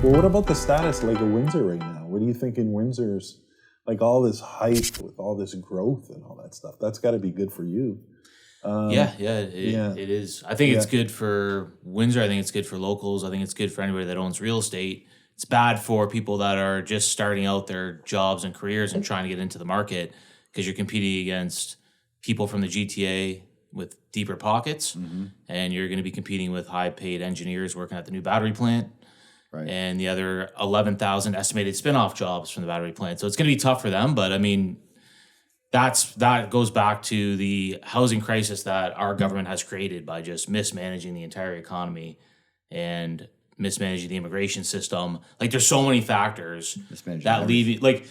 Well, what about the status like of Windsor right now? What do you think in Windsor's, like all this hype with all this growth and all that stuff? That's got to be good for you. It is. I think it's good for Windsor. I think it's good for locals. I think it's good for anybody that owns real estate. It's bad for people that are just starting out their jobs and careers and trying to get into the market because you're competing against people from the GTA with deeper pockets, and you're going to be competing with high-paid engineers working at the new battery plant, and the other 11,000 estimated spin-off jobs from the battery plant. So it's going to be tough for them, but I mean, that goes back to the housing crisis that our government has created by just mismanaging the entire economy and mismanaging the immigration system. Like, there's so many factors that leave, like,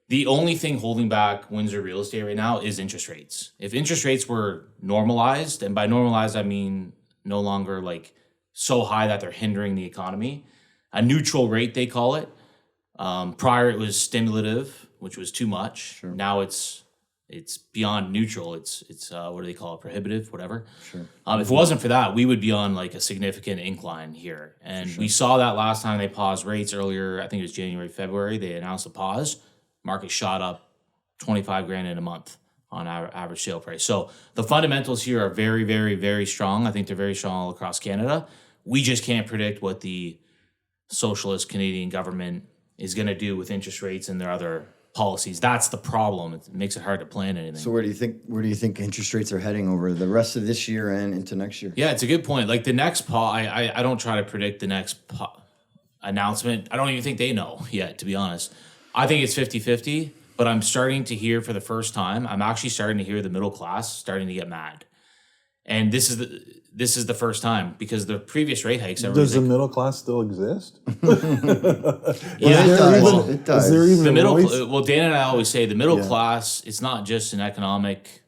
the only thing holding back Windsor real estate right now is interest rates. If interest rates were normalized, and by normalized I mean no longer like so high that they're hindering the economy, a neutral rate they call it. Prior it was stimulative, which was too much. Sure. Now it's beyond neutral. It's what do they call it? Prohibitive, whatever. Sure. If it wasn't for that, we would be on like a significant incline here. And we saw that last time they paused rates earlier. I think it was January, February. They announced a pause. Market shot up 25 grand in a month on our average sale price. So the fundamentals here are very, very, very strong. I think they're very strong all across Canada. We just can't predict what the socialist Canadian government is going to do with interest rates and their other policies. That's the problem. It makes it hard to plan anything. So where do you think interest rates are heading over the rest of this year and into next year? Yeah, it's a good point. Like the next I don't try to predict the next announcement. I don't even think they know yet, to be honest. I think it's 50-50, but I'm starting to hear for the first time, I'm actually starting to hear the middle class starting to get mad. And this is the first time, because the previous rate hikes. Does the middle class still exist? It does. Is there even the middle? voice? Well, Dan and I always say the middle class. It's not just an economic,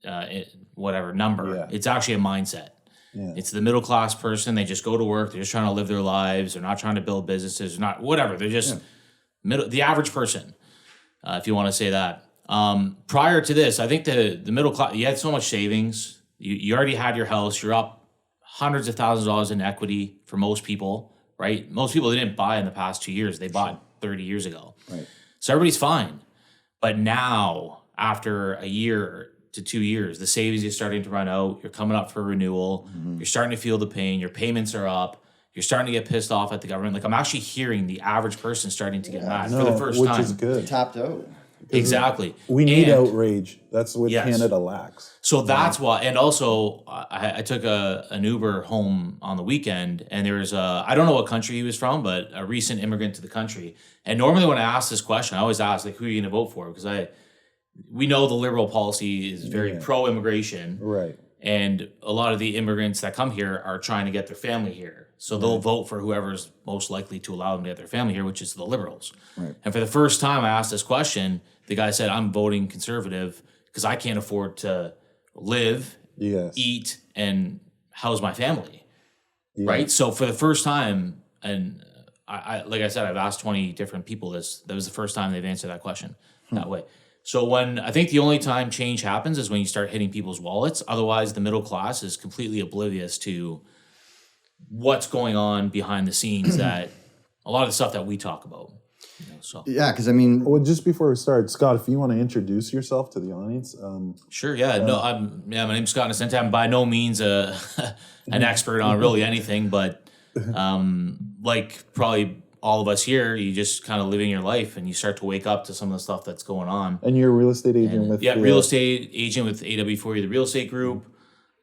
number. Yeah. It's actually a mindset. Yeah. It's the middle class person. They just go to work. They're just trying to live their lives. They're not trying to build businesses. Not whatever. They're just the average person, if you want to say that. Prior to this, I think the middle class. You had so much savings. You already had your house. You're up hundreds of thousands of dollars in equity for most people, right? Most people, they didn't buy in the past 2 years. They bought 30 years ago. Right. So everybody's fine. But now, after a year to 2 years, the savings is starting to run out. You're coming up for renewal. Mm-hmm. You're starting to feel the pain. Your payments are up. You're starting to get pissed off at the government. Like, I'm actually hearing the average person starting to get mad for the first time. Which is good. Tapped out. Exactly. We need outrage. That's what Canada lacks. So that's why. And also, I took an Uber home on the weekend, and there was I don't know what country he was from, but a recent immigrant to the country. And normally when I ask this question, I always ask, like, who are you going to vote for? Because we know the Liberal policy is very pro-immigration. Right. And a lot of the immigrants that come here are trying to get their family here. So they'll vote for whoever's most likely to allow them to get their family here, which is the Liberals. Right. And for the first time I asked this question, the guy said, I'm voting Conservative because I can't afford to live, eat, and house my family. Yeah. Right? So for the first time, and I like I said, I've asked 20 different people this. That was the first time they've answered that question that way. So I think the only time change happens is when you start hitting people's wallets. Otherwise, the middle class is completely oblivious to what's going on behind the scenes, that a lot of the stuff that we talk about. Yeah, because I mean... Well, just before we start, Scott, if you want to introduce yourself to the audience. Sure, yeah. My name's Scott Innocente. I'm by no means an expert on really anything, but like probably all of us here, you just kind of living your life and you start to wake up to some of the stuff that's going on. And you're a real estate agent with... Yeah, real estate agent with AW4U, the real estate group.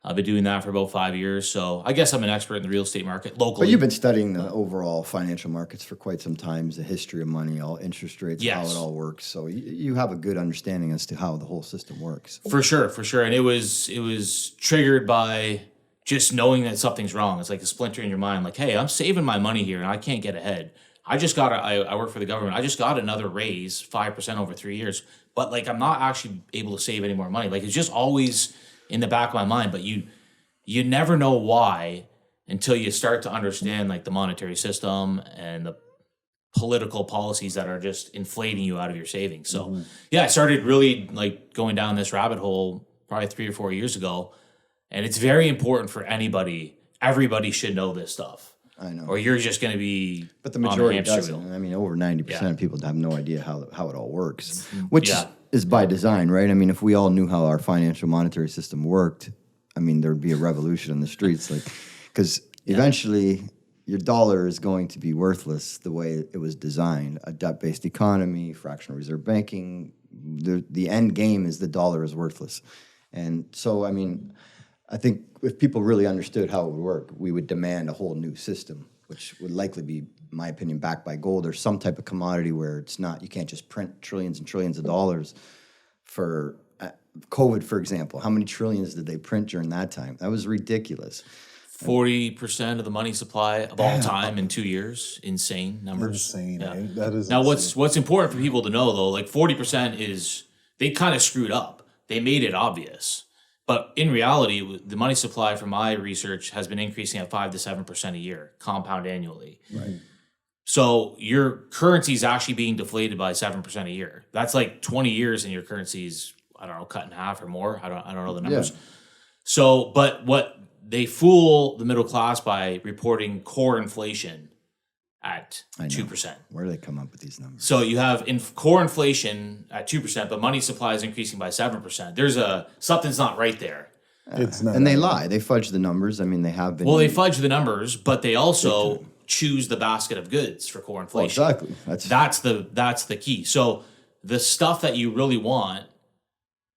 I've been doing that for about 5 years. So I guess I'm an expert in the real estate market locally. But you've been studying the overall financial markets for quite some time, the history of money, all interest rates, how it all works. So you have a good understanding as to how the whole system works. For sure. And it was triggered by just knowing that something's wrong. It's like a splinter in your mind, like, hey, I'm saving my money here and I can't get ahead. I work for the government. I just got another raise, 5% over 3 years. But like, I'm not actually able to save any more money. Like, it's just always in the back of my mind, but you never know why until you start to understand like the monetary system and the political policies that are just inflating you out of your savings. So I started really like going down this rabbit hole probably 3 or 4 years ago, and it's very important for anybody. Everybody should know this stuff. I know. or you're just going to be. But the on majority hamster doesn't. wheel. I mean, over 90% Yeah. of people have no idea how it all works, which Yeah. is by design, right? I mean, if we all knew how our financial monetary system worked, I mean, there'd be a revolution in the streets, like, because eventually your dollar is going to be worthless the way it was designed. A debt-based economy, fractional reserve banking. The end game is the dollar is worthless, and so I mean, I think if people really understood how it would work, we would demand a whole new system, which would likely be, in my opinion, backed by gold or some type of commodity where it's not, you can't just print trillions and trillions of dollars for COVID, for example. How many trillions did they print during that time? That was ridiculous. 40% of the money supply of all time in 2 years. Insane numbers. Insane, Yeah. eh? That is Now, insane. what's important for people to know, though, like 40% is, they kind of screwed up. They made it obvious. But in reality, the money supply from my research has been increasing at 5 to 7% a year, compound annually. Right. So your currency is actually being deflated by 7% a year. That's like 20 years and your currency's, I don't know, cut in half or more. I don't know the numbers. Yeah. So, but what they fool the middle class by reporting core inflation at 2%. Where do they come up with these numbers? So you have core inflation at 2%, but money supply is increasing by 7%. There's something's not right there. It's not. And they lie. They fudge the numbers. I mean, they have been. Well, they fudge the numbers, but they also choose the basket of goods for core Well, inflation. exactly. That's the key. So the stuff that you really want,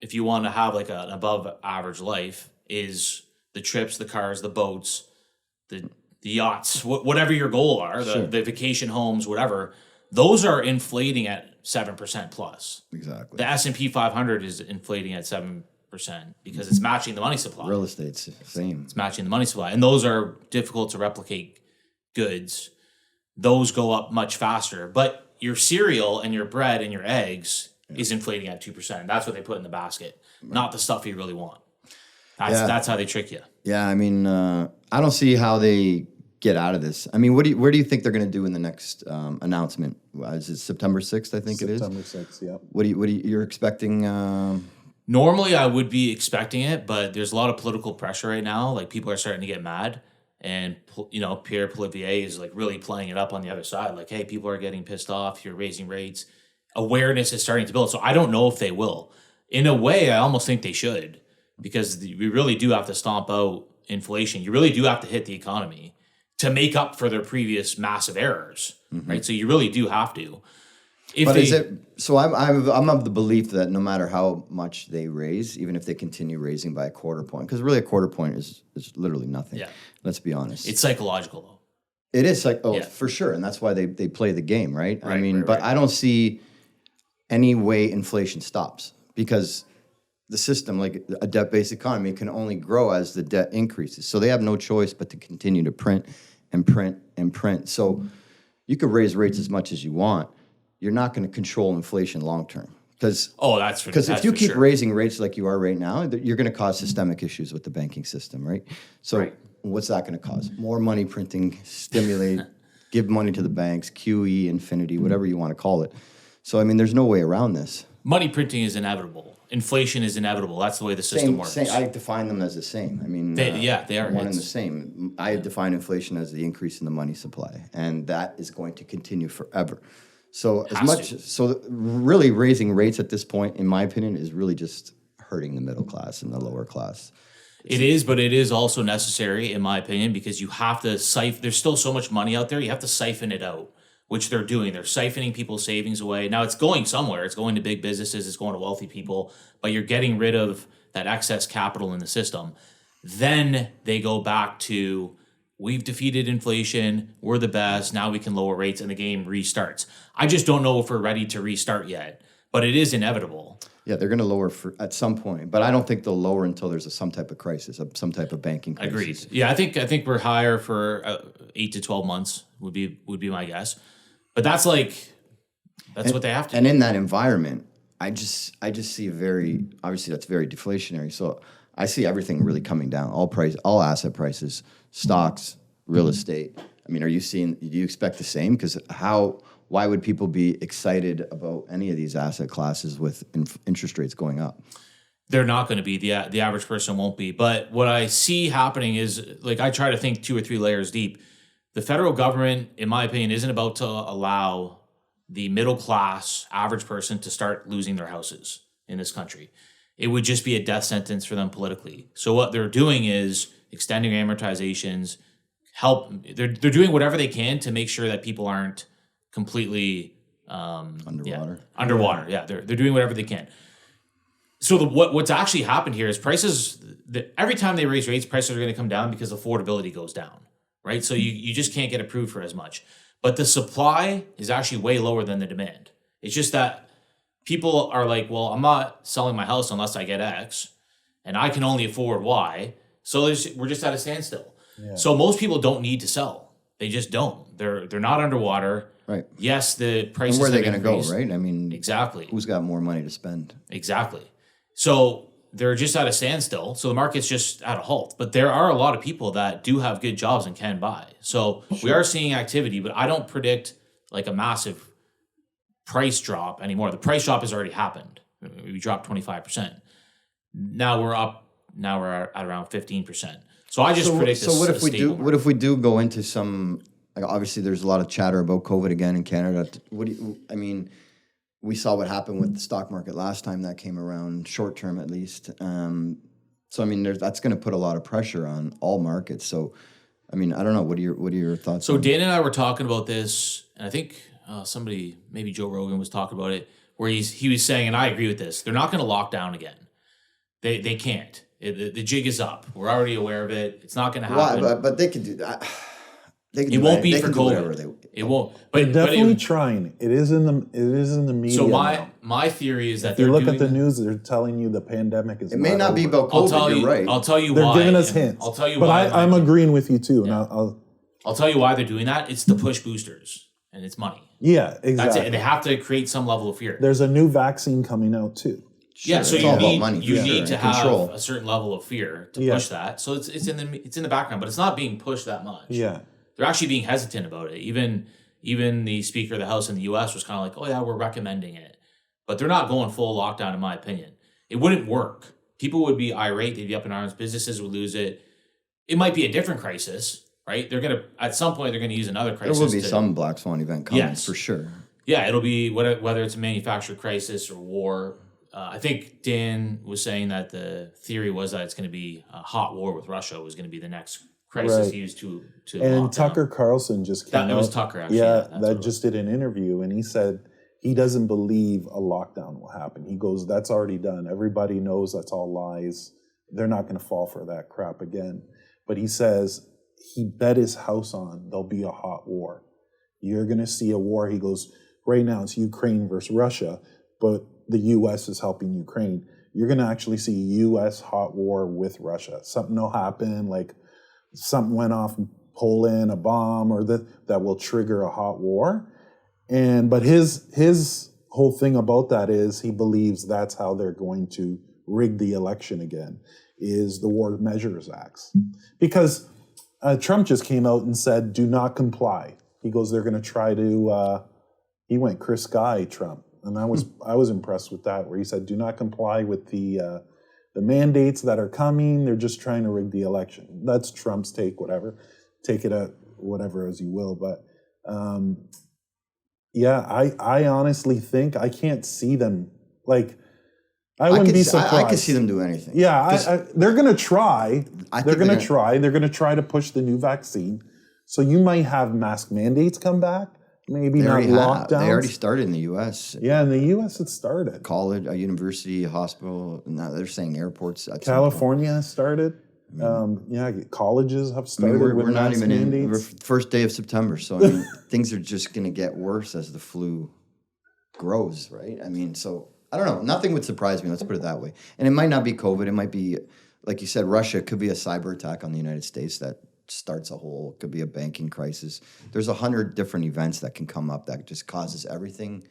if you want to have like an above average life, is the trips, the cars, the boats, the yachts, whatever your goal are, the vacation homes, whatever. Those are inflating at 7% plus. Exactly. The S&P 500 is inflating at 7% because it's matching the money supply. Real estate's the same. It's matching the money supply, and those are difficult to replicate goods. Those go up much faster, but your cereal and your bread and your eggs is inflating at 2%. That's what they put in the basket, not the stuff you really want. That's how they trick you. Yeah, I mean, I don't see how they get out of this. I mean, where do you think they're going to do in the next announcement? Is it September 6th? I think it is. September 6th, yeah. What do you're expecting? Normally, I would be expecting it, but there's a lot of political pressure right now. Like, people are starting to get mad, and Pierre Poilievre is like really playing it up on the other side. Like, hey, people are getting pissed off. You're raising rates. Awareness is starting to build. So I don't know if they will. In a way, I almost think they should, because we really do have to stomp out inflation. You really do have to hit the economy to make up for their previous massive errors, right? So you really do have to. So I'm of the belief that no matter how much they raise, even if they continue raising by a quarter point, because really a quarter point is literally nothing. Yeah. Let's be honest. It's psychological, though. It is for sure, and that's why they play the game, right? I mean, right. I don't see any way inflation stops, because the system, like a debt-based economy, can only grow as the debt increases. So they have no choice but to continue to print and print and print. So you could raise rates as much as you want. You're not going to control inflation long term. Because if you keep raising rates like you are right now, you're going to cause systemic issues with the banking system, right? So what's that going to cause? More money printing, stimulate, give money to the banks, QE, infinity, whatever you want to call it. So, I mean, there's no way around this. Money printing is inevitable. Inflation is inevitable. That's the way the system works. I define them as the same. I mean, they are one and the same. I define inflation as the increase in the money supply, and that is going to continue forever. So really raising rates at this point, in my opinion, is really just hurting the middle class and the lower class. It is, but it is also necessary, in my opinion, because you have to there's still so much money out there, you have to siphon it out, which they're doing. They're siphoning people's savings away. Now, it's going somewhere. It's going to big businesses. It's going to wealthy people, but you're getting rid of that excess capital in the system. Then they go back to, we've defeated inflation, we're the best, now we can lower rates, and the game restarts. I just don't know if we're ready to restart yet, but it is inevitable. Yeah, they're going to lower at some point, but I don't think they'll lower until there's some type of crisis, some type of banking crisis. Agreed. Yeah, I think we're higher for 8 to 12 months would be my guess. But that's what they have to. And in that environment, I just see obviously that's very deflationary. So I see everything really coming down. All asset prices, stocks, real estate. I mean, do you expect the same? Because why would people be excited about any of these asset classes with interest rates going up? They're not going to be. The average person won't be. But what I see happening is, like, I try to think 2 or 3 layers deep. the federal government, in my opinion, isn't about to allow the middle class average person to start losing their houses in this country. It would just be a death sentence for them politically. So what they're doing is extending amortizations, they're doing whatever they can to make sure that people aren't completely underwater. Yeah, they're doing whatever they can. So what's actually happened here is every time they raise rates, prices are going to come down because affordability goes down, right? So you just can't get approved for as much. But the supply is actually way lower than the demand. It's just that people are like, well, I'm not selling my house unless I get X, and I can only afford Y. So we're just at a standstill. Yeah. So most people don't need to sell. They just don't. They're not underwater. Right. Yes, the prices. And where are they going to go, right? I mean, exactly. Who's got more money to spend? Exactly. So they're just at a standstill. So the market's just at a halt. But there are a lot of people that do have good jobs and can buy. So we are seeing activity, but I don't predict like a massive price drop anymore. The price drop has already happened. We dropped 25%. Now we're up. Now we're at around 15%. So I just predict. So what if we do? Market. What if we do go into some? Like obviously, there's a lot of chatter about COVID again in Canada. I mean, we saw what happened with the stock market last time that came around, short term at least. So I mean, that's going to put a lot of pressure on all markets. So, I mean, I don't know. What are your thoughts? So Dan and I were talking about this, and I think somebody, maybe Joe Rogan, was talking about it, where he was saying, and I agree with this. They're not going to lock down again. They can't. The jig is up. We're already aware of it. It's not going to happen. Why? But they can do that. It won't be for COVID. It won't. But they're definitely trying. It is in the media. So my theory is that if you look at the news, they're telling you the pandemic is. It may not be about COVID. You're right. I'll tell you they're why. They're giving us hints. I'll tell you but why. But I'm agreeing with you too. Yeah. And I'll tell you why they're doing that. It's to push boosters, and it's money. Yeah, exactly. That's it. And they have to create some level of fear. There's a new vaccine coming out too. Sure, yeah, so you need to have control. A certain level of fear to push that. So it's in the background, but it's not being pushed that much. Yeah, they're actually being hesitant about it. Even the Speaker of the House in the U.S. was kind of like, "Oh yeah, we're recommending it," but they're not going full lockdown, in my opinion. It wouldn't work. People would be irate. They'd be up in arms. Businesses would lose it. It might be a different crisis, right? At some point they're gonna use another crisis. There will be some black swan event coming for sure. Yeah, it'll be whether it's a manufactured crisis or war. I think Dan was saying that the theory was that it's going to be a hot war with Russia was going to be the next crisis used to. And Tucker Carlson just came out. It was Tucker, actually. Yeah, that just did an interview, and he said he doesn't believe a lockdown will happen. He goes, "That's already done. Everybody knows that's all lies. They're not going to fall for that crap again." But he says he bet his house on there'll be a hot war. You're going to see a war. He goes, right now it's Ukraine versus Russia, but the U.S. is helping Ukraine. You're going to actually see a U.S. hot war with Russia. Something will happen, like something went off in Poland, a bomb, or that will trigger a hot war. But his whole thing about that is he believes that's how they're going to rig the election again, is the War Measures Acts. Because Trump just came out and said, do not comply. He goes, they're going to try to, he went Chris Guy Trump. And I was impressed with that, where he said, do not comply with the mandates that are coming. They're just trying to rig the election. That's Trump's take, whatever. Take it at whatever as you will. But I honestly think I can't see them. Like, I wouldn't be surprised. I could see them do anything. Yeah, they're going to try. They're going to try. They're going to try to push the new vaccine. So you might have mask mandates come back. Maybe not lockdowns. They already started in the U.S. Yeah, in the U.S. it started. College, a university, a hospital. Now they're saying airports. California has started. Colleges have started. We're not even mandates. We're first day of September, so I mean, things are just going to get worse as the flu grows, right? I mean, so I don't know. Nothing would surprise me. Let's put it that way. And it might not be COVID. It might be, like you said, Russia. It could be a cyber attack on the United States that starts a whole, could be a banking crisis. There's 100 different events that can come up that just causes everything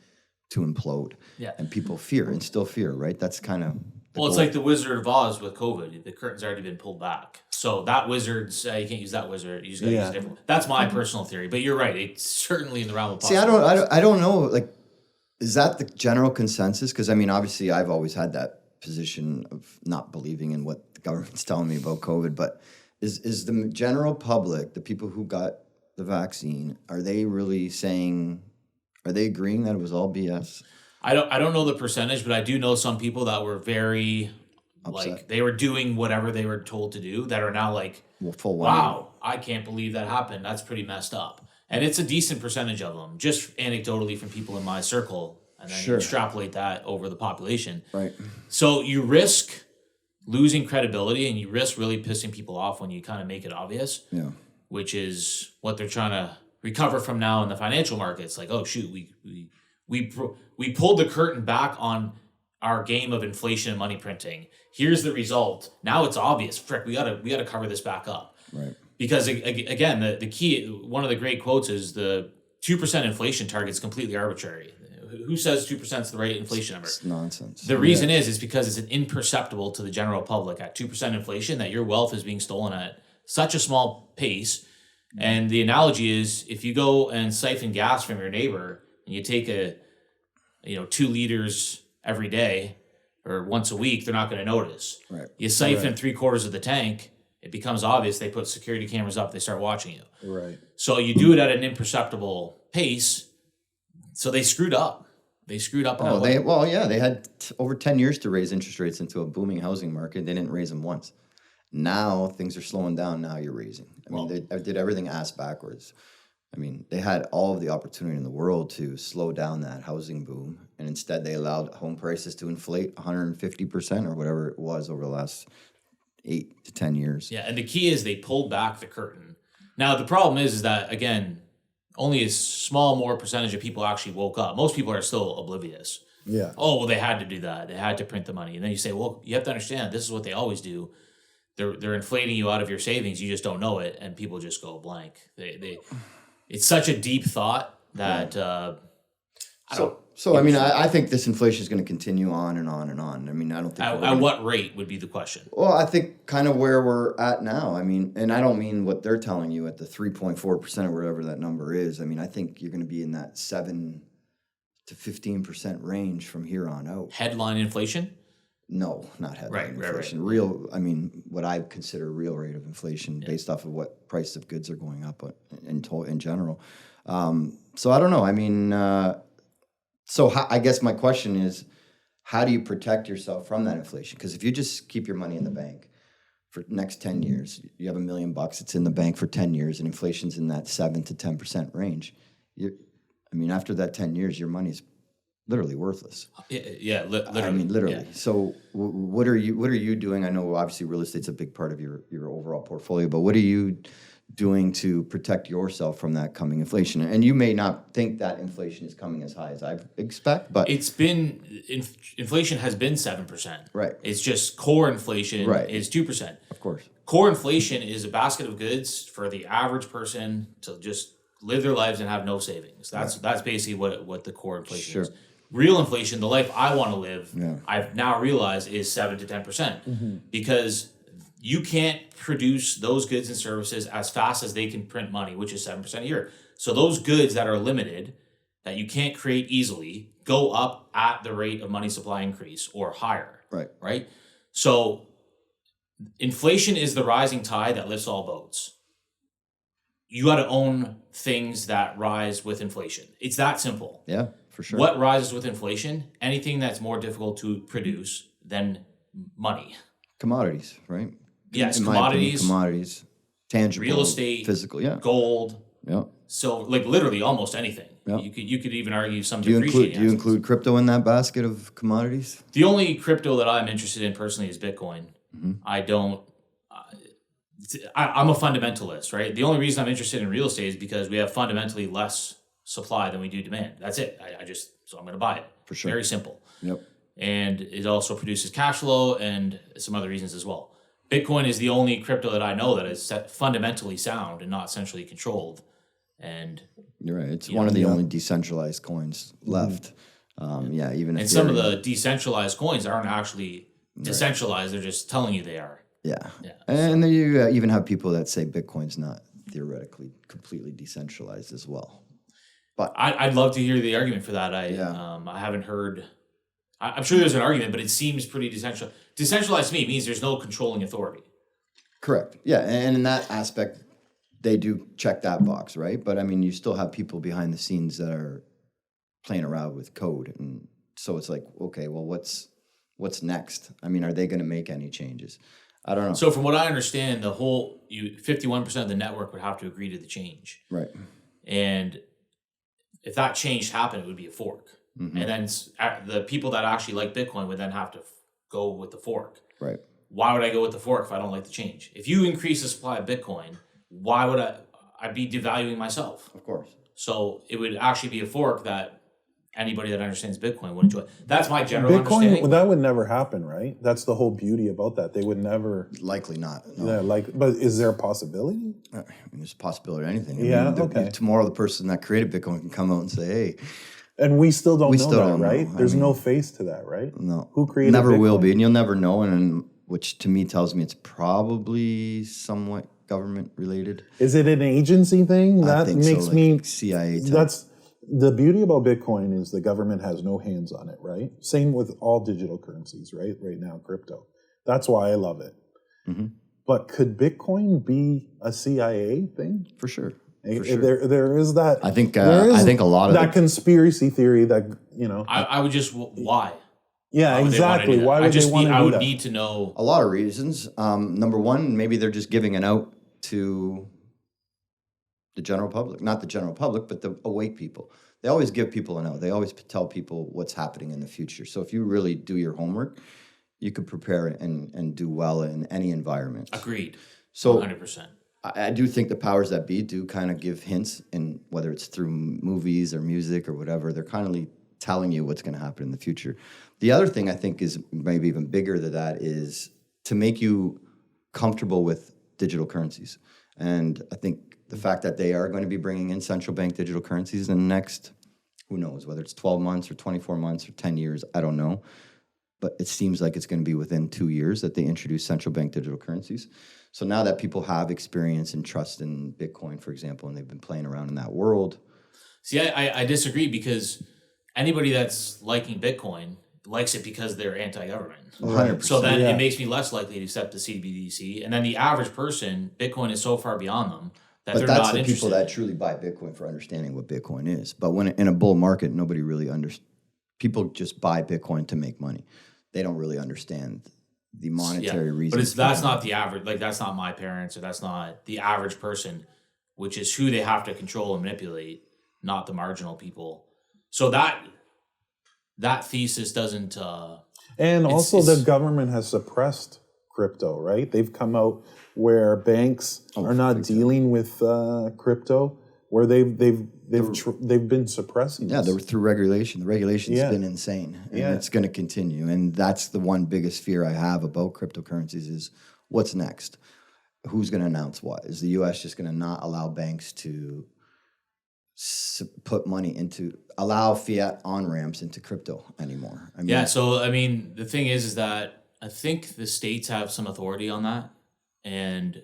to implode. Yeah. And people instill fear, right? That's kind of... Well, it's like the Wizard of Oz with COVID. The curtain's already been pulled back. So that wizard's, you can't use that wizard. You just got to use a different one. That's my personal theory. But you're right. It's certainly in the realm of possibility. See, I don't know. Like, is that the general consensus? Because, I mean, obviously, I've always had that position of not believing in what the government's telling me about COVID, but... Is the general public, the people who got the vaccine, are they really saying, are they agreeing that it was all BS? I don't know the percentage, but I do know some people that were very Upset. like they were doing whatever they were told to do that are now like, Well, full wow, I can't believe that happened. That's pretty messed up. And it's a decent percentage of them, just anecdotally from people in my circle. And then you extrapolate that over the population. Right. So you risk losing credibility and you risk really pissing people off when you kind of make it obvious. Yeah. Which is what they're trying to recover from now in the financial markets. Like, oh shoot, we pulled the curtain back on our game of inflation and money printing. Here's the result. Now it's obvious. Frick, we gotta cover this back up. Right. Because again, the key, one of the great quotes is the 2% inflation target is completely arbitrary. Who says 2% is the right inflation number? It's nonsense. The reason is because it's an imperceptible to the general public at 2% inflation that your wealth is being stolen at such a small pace. And the analogy is if you go and siphon gas from your neighbor and you take 2 liters every day or once a week, they're not going to notice. Right. You siphon 3/4 of the tank, it becomes obvious. They put security cameras up, they start watching you. Right. So you do it at an imperceptible pace. So they screwed up. They screwed up. They had over 10 years to raise interest rates into a booming housing market. They didn't raise them once. Now things are slowing down. Now you're raising. I mean, they did everything ass backwards. I mean, they had all of the opportunity in the world to slow down that housing boom, and instead they allowed home prices to inflate 150% or whatever it was over the last 8 to 10 years. Yeah, and the key is they pulled back the curtain. Now the problem is that again, only a small more percentage of people actually woke up. Most people are still oblivious. Yeah. Oh, well, they had to do that. They had to print the money. And then you say, well, you have to understand, this is what they always do. They're inflating you out of your savings. You just don't know it, and people just go blank. It's such a deep thought that I think this inflation is going to continue on and on and on. I mean, I don't think at what rate would be the question. Well, I think kind of where we're at now. I mean, and I don't mean what they're telling you at the 3.4% or whatever that number is. I mean, I think you're going to be in that 7 to 15% range from here on out. Headline inflation? No, not headline inflation. Right. Real, I mean, what I consider real rate of inflation based off of what price of goods are going up in general. So I don't know. I mean, I guess my question is, how do you protect yourself from that inflation? Because if you just keep your money in the bank for the next 10 years, you have $1 million, it's in the bank for 10 years, and inflation's in that 7 to 10% range. After that 10 years, your money's literally worthless. Yeah, literally. I mean, literally. Yeah. So what are you doing? I know obviously real estate's a big part of your overall portfolio, but what are you doing to protect yourself from that coming inflation? And you may not think that inflation is coming as high as I expect, but it's been inflation has been 7%. Right. It's just core inflation is 2%. Of course. Core inflation is a basket of goods for the average person to just live their lives and have no savings. That's basically what the core inflation is. Real inflation, the life I want to live, I've now realized is 7 to 10% because you can't produce those goods and services as fast as they can print money, which is 7% a year. So those goods that are limited, that you can't create easily, go up at the rate of money supply increase or higher. Right? So inflation is the rising tide that lifts all boats. You got to own things that rise with inflation. It's that simple. Yeah, for sure. What rises with inflation? Anything that's more difficult to produce than money. Commodities, right? Yes, in commodities, tangible, real estate, physical, gold. Yeah. So like literally almost anything. Yeah. You could even argue some Do you depreciating include crypto in that basket of commodities? The only crypto that I'm interested in personally is Bitcoin. I don't. I'm a fundamentalist, right? The only reason I'm interested in real estate is because we have fundamentally less supply than we do demand. That's it. So I'm going to buy it. For sure. Very simple. Yep. And it also produces cash flow and some other reasons as well. Bitcoin is the only crypto that I know that is fundamentally sound and not centrally controlled. And you're right. It's one of the only decentralized coins left. Even if some of the decentralized coins aren't actually decentralized; they're just telling you they are. Yeah. And then you even have people that say Bitcoin's not theoretically completely decentralized as well. But I'd love to hear the argument for that. I haven't heard. I'm sure there's an argument, but it seems pretty decentralized. Decentralized to me means there's no controlling authority. Correct. Yeah, and in that aspect, they do check that box, right? But I mean, you still have people behind the scenes that are playing around with code, and so it's like, okay, well, what's next? I mean, are they going to make any changes? I don't know. So from what I understand, 51% of the network would have to agree to the change. Right. And if that change happened, it would be a fork. Mm-hmm. And then the people that actually like Bitcoin would then have to go with the fork. Right. Why would I go with the fork if I don't like the change? If you increase the supply of Bitcoin, why would I'd be devaluing myself? Of course. So it would actually be a fork that anybody that understands Bitcoin would enjoy. That's my general understanding. Bitcoin, that would never happen, right? That's the whole beauty about that. They would never. Likely not. No. Yeah, but is there a possibility? I mean, there's a possibility of anything. Okay. Tomorrow, the person that created Bitcoin can come out and say, "Hey," and we still don't know that, don't right? know. There's no face to that, right? No. Who created Never Bitcoin? will be, and you'll never know. And which to me tells me it's probably somewhat government related. Is it an agency thing? That I think makes so, like me CIA. Type. That's the beauty about Bitcoin is the government has no hands on it, right? Same with all digital currencies, right? Right now, crypto. That's why I love it. Mm-hmm. But could Bitcoin be a CIA thing? For sure. There is that. I think a lot of that conspiracy theory that I would just why. Yeah, exactly. Why would they want to do that? I would need to know a lot of reasons. Number one, maybe they're just giving it out to the general public, not the general public, but the awake people. They always give people an out. They always tell people what's happening in the future. So if you really do your homework, you could prepare and do well in any environment. Agreed. So 100%. I do think the powers that be do kind of give hints, in whether it's through movies or music or whatever. They're kind of telling you what's going to happen in the future. The other thing I think is maybe even bigger than that is to make you comfortable with digital currencies. And I think the fact that they are going to be bringing in central bank digital currencies in the next, who knows, whether it's 12 months or 24 months or 10 years, I don't know. But it seems like it's going to be within 2 years that they introduce central bank digital currencies. So now that people have experience and trust in Bitcoin, for example, and they've been playing around in that world. See, I disagree because anybody that's liking Bitcoin likes it because they're anti-government. 100%. So then it makes me less likely to accept the CBDC. And then the average person, Bitcoin is so far beyond them that they're not interested. But that's the people that truly buy Bitcoin for understanding what Bitcoin is. But when in a bull market, nobody really understands. People just buy Bitcoin to make money. They don't really understand the monetary reason. But that's not the average. Like, that's not my parents, or that's not the average person, which is who they have to control and manipulate, not the marginal people. So that thesis doesn't. And also, the government has suppressed crypto, right? They've come out where banks are not dealing with crypto, where they've been suppressing. Yeah, this. through regulation. The regulation's been insane, and it's going to continue. And that's the one biggest fear I have about cryptocurrencies is what's next. Who's going to announce what? Is the U.S. just going to not allow banks to put money into, allow fiat on-ramps into crypto anymore? I mean, so, I mean, the thing is that I think the states have some authority on that. And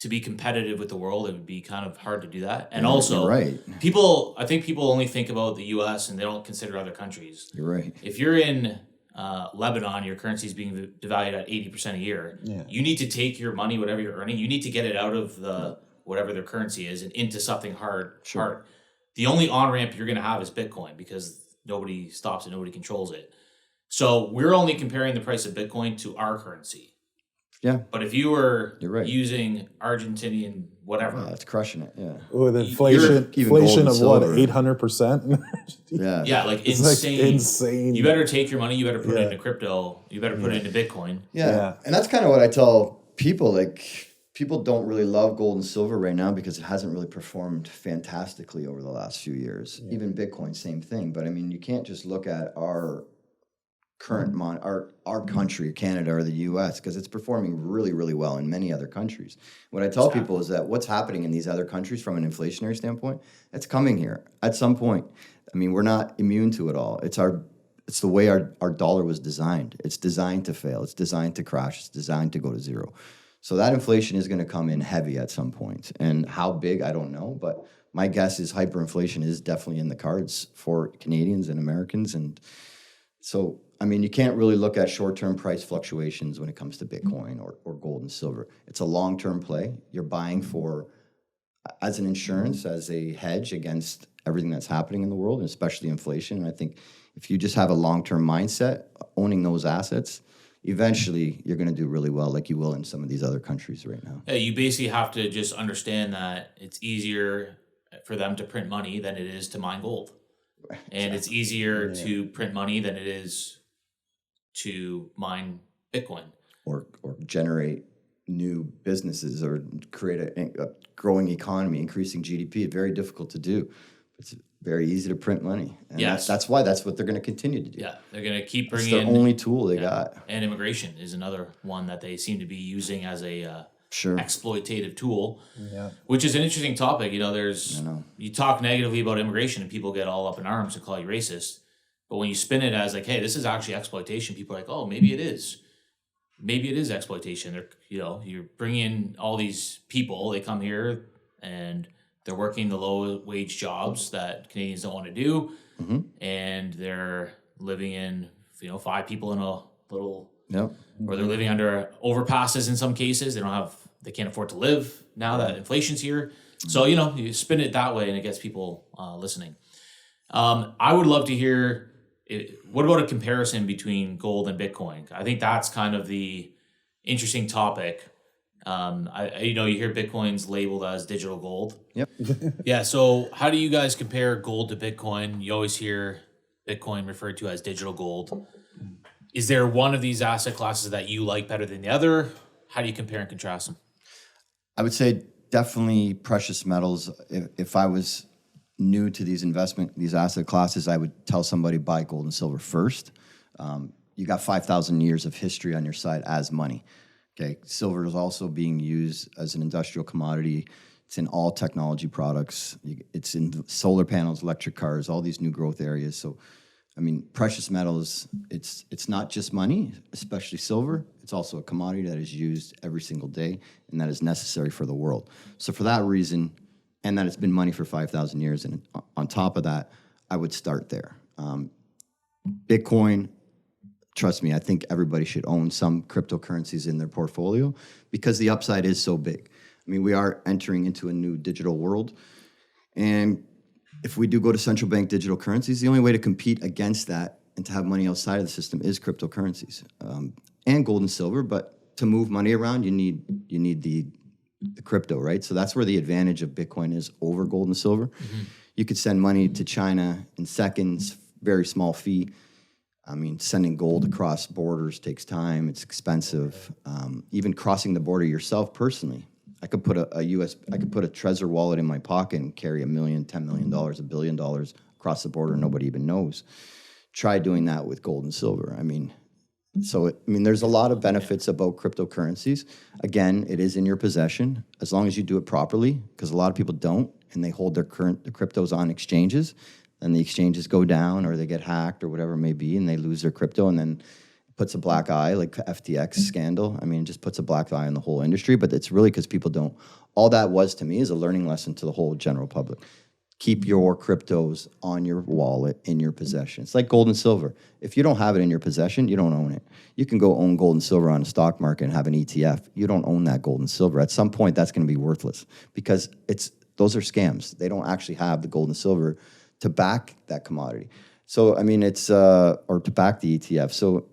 to be competitive with the world, it would be kind of hard to do that. And also, right. I think people only think about the U.S. and they don't consider other countries. You're right. If you're in Lebanon, your currency is being devalued at 80% a year. Yeah. You need to take your money, whatever you're earning, you need to get it out of whatever their currency is and into something hard. The only on-ramp you're going to have is Bitcoin because nobody stops it, nobody controls it. So we're only comparing the price of Bitcoin to our currency. Yeah. But if you were right. using Argentinian whatever. It's crushing it, yeah. With inflation of what, 800%? Yeah. Yeah, like it's insane. Like insane. You better take your money, you better put it into crypto, you better put it into Bitcoin. Yeah. And that's kind of what I tell people, like, people don't really love gold and silver right now because it hasn't really performed fantastically over the last few years. Yeah. Even Bitcoin, same thing. But I mean, you can't just look at our current our country, Canada or the U.S., because it's performing really, really well in many other countries. What I tell people is that what's happening in these other countries from an inflationary standpoint, it's coming here at some point. I mean, we're not immune to it all. It's the way our dollar was designed. It's designed to fail. It's designed to crash. It's designed to go to zero. So that inflation is going to come in heavy at some point. And how big, I don't know. But my guess is hyperinflation is definitely in the cards for Canadians and Americans. And so, I mean, you can't really look at short-term price fluctuations when it comes to Bitcoin or gold and silver. It's a long-term play. You're buying for as an insurance, as a hedge against everything that's happening in the world, and especially inflation. And I think if you just have a long-term mindset, owning those assets, eventually you're going to do really well, like you will in some of these other countries right now. Yeah, you basically have to just understand that it's easier for them to print money than it is to mine gold. And it's easier to print money than it is to mine Bitcoin. Or generate new businesses or create a growing economy, increasing GDP. It's very difficult to do. It's very easy to print money. And Yes. that's what they're going to continue to do. Yeah, they're going to keep It's bringing the in. only tool they got. And immigration is another one that they seem to be using as a Sure. exploitative tool, Yeah. which is an interesting topic. You know, I know. you talk negatively about immigration and people get all up in arms and call you racist. But when you spin it as like, hey, this is actually exploitation, people are like, oh, maybe it is. Maybe it is exploitation. You're bringing in all these people. They come here and they're working the low wage jobs that Canadians don't want to do, and they're living in 5 people in a little, Yep. or they're living under overpasses in some cases. They can't afford to live now that inflation's here. So you spin it that way and it gets people listening. I would love to hear. What about a comparison between gold and Bitcoin? I think that's kind of the interesting topic. You hear Bitcoin's labeled as digital gold. Yep. Yeah. So how do you guys compare gold to Bitcoin? You always hear Bitcoin referred to as digital gold. Is there one of these asset classes that you like better than the other? How do you compare and contrast them? I would say definitely precious metals. If I was new to these asset classes, I would tell somebody buy gold and silver first. You got 5,000 years of history on your side as money. Okay, silver is also being used as an industrial commodity. It's in all technology products. It's in solar panels, electric cars, all these new growth areas. So, I mean, precious metals, it's not just money, especially silver. It's also a commodity that is used every single day and that is necessary for the world. So for that reason, and that it's been money for 5,000 years, and on top of that, I would start there. Bitcoin, trust me, I think everybody should own some cryptocurrencies in their portfolio because the upside is so big. I mean, we are entering into a new digital world, and if we do go to central bank digital currencies, the only way to compete against that and to have money outside of the system is cryptocurrencies and gold and silver. But to move money around, you need the crypto, right? So that's where the advantage of Bitcoin is over gold and silver. Mm-hmm. You could send money to China in seconds, very small fee. I mean, sending gold across borders takes time. It's expensive. Even crossing the border yourself personally. I could put a Trezor wallet in my pocket and carry $1 million, $10 million, $1 billion across the border. Nobody even knows. Try doing that with gold and silver. There's a lot of benefits about cryptocurrencies. Again, it is in your possession as long as you do it properly, because a lot of people don't, and they hold their cryptos on exchanges, and the exchanges go down or they get hacked or whatever it may be, and they lose their crypto, and then it puts a black eye, like FTX scandal. I mean, it just puts a black eye on the whole industry, but it's really because people don't. All that was to me is a learning lesson to the whole general public. Keep your cryptos on your wallet, in your possession. It's like gold and silver. If you don't have it in your possession, you don't own it. You can go own gold and silver on a stock market and have an ETF. You don't own that gold and silver. At some point, that's going to be worthless because those are scams. They don't actually have the gold and silver to back that commodity. So, I mean, or to back the ETF. So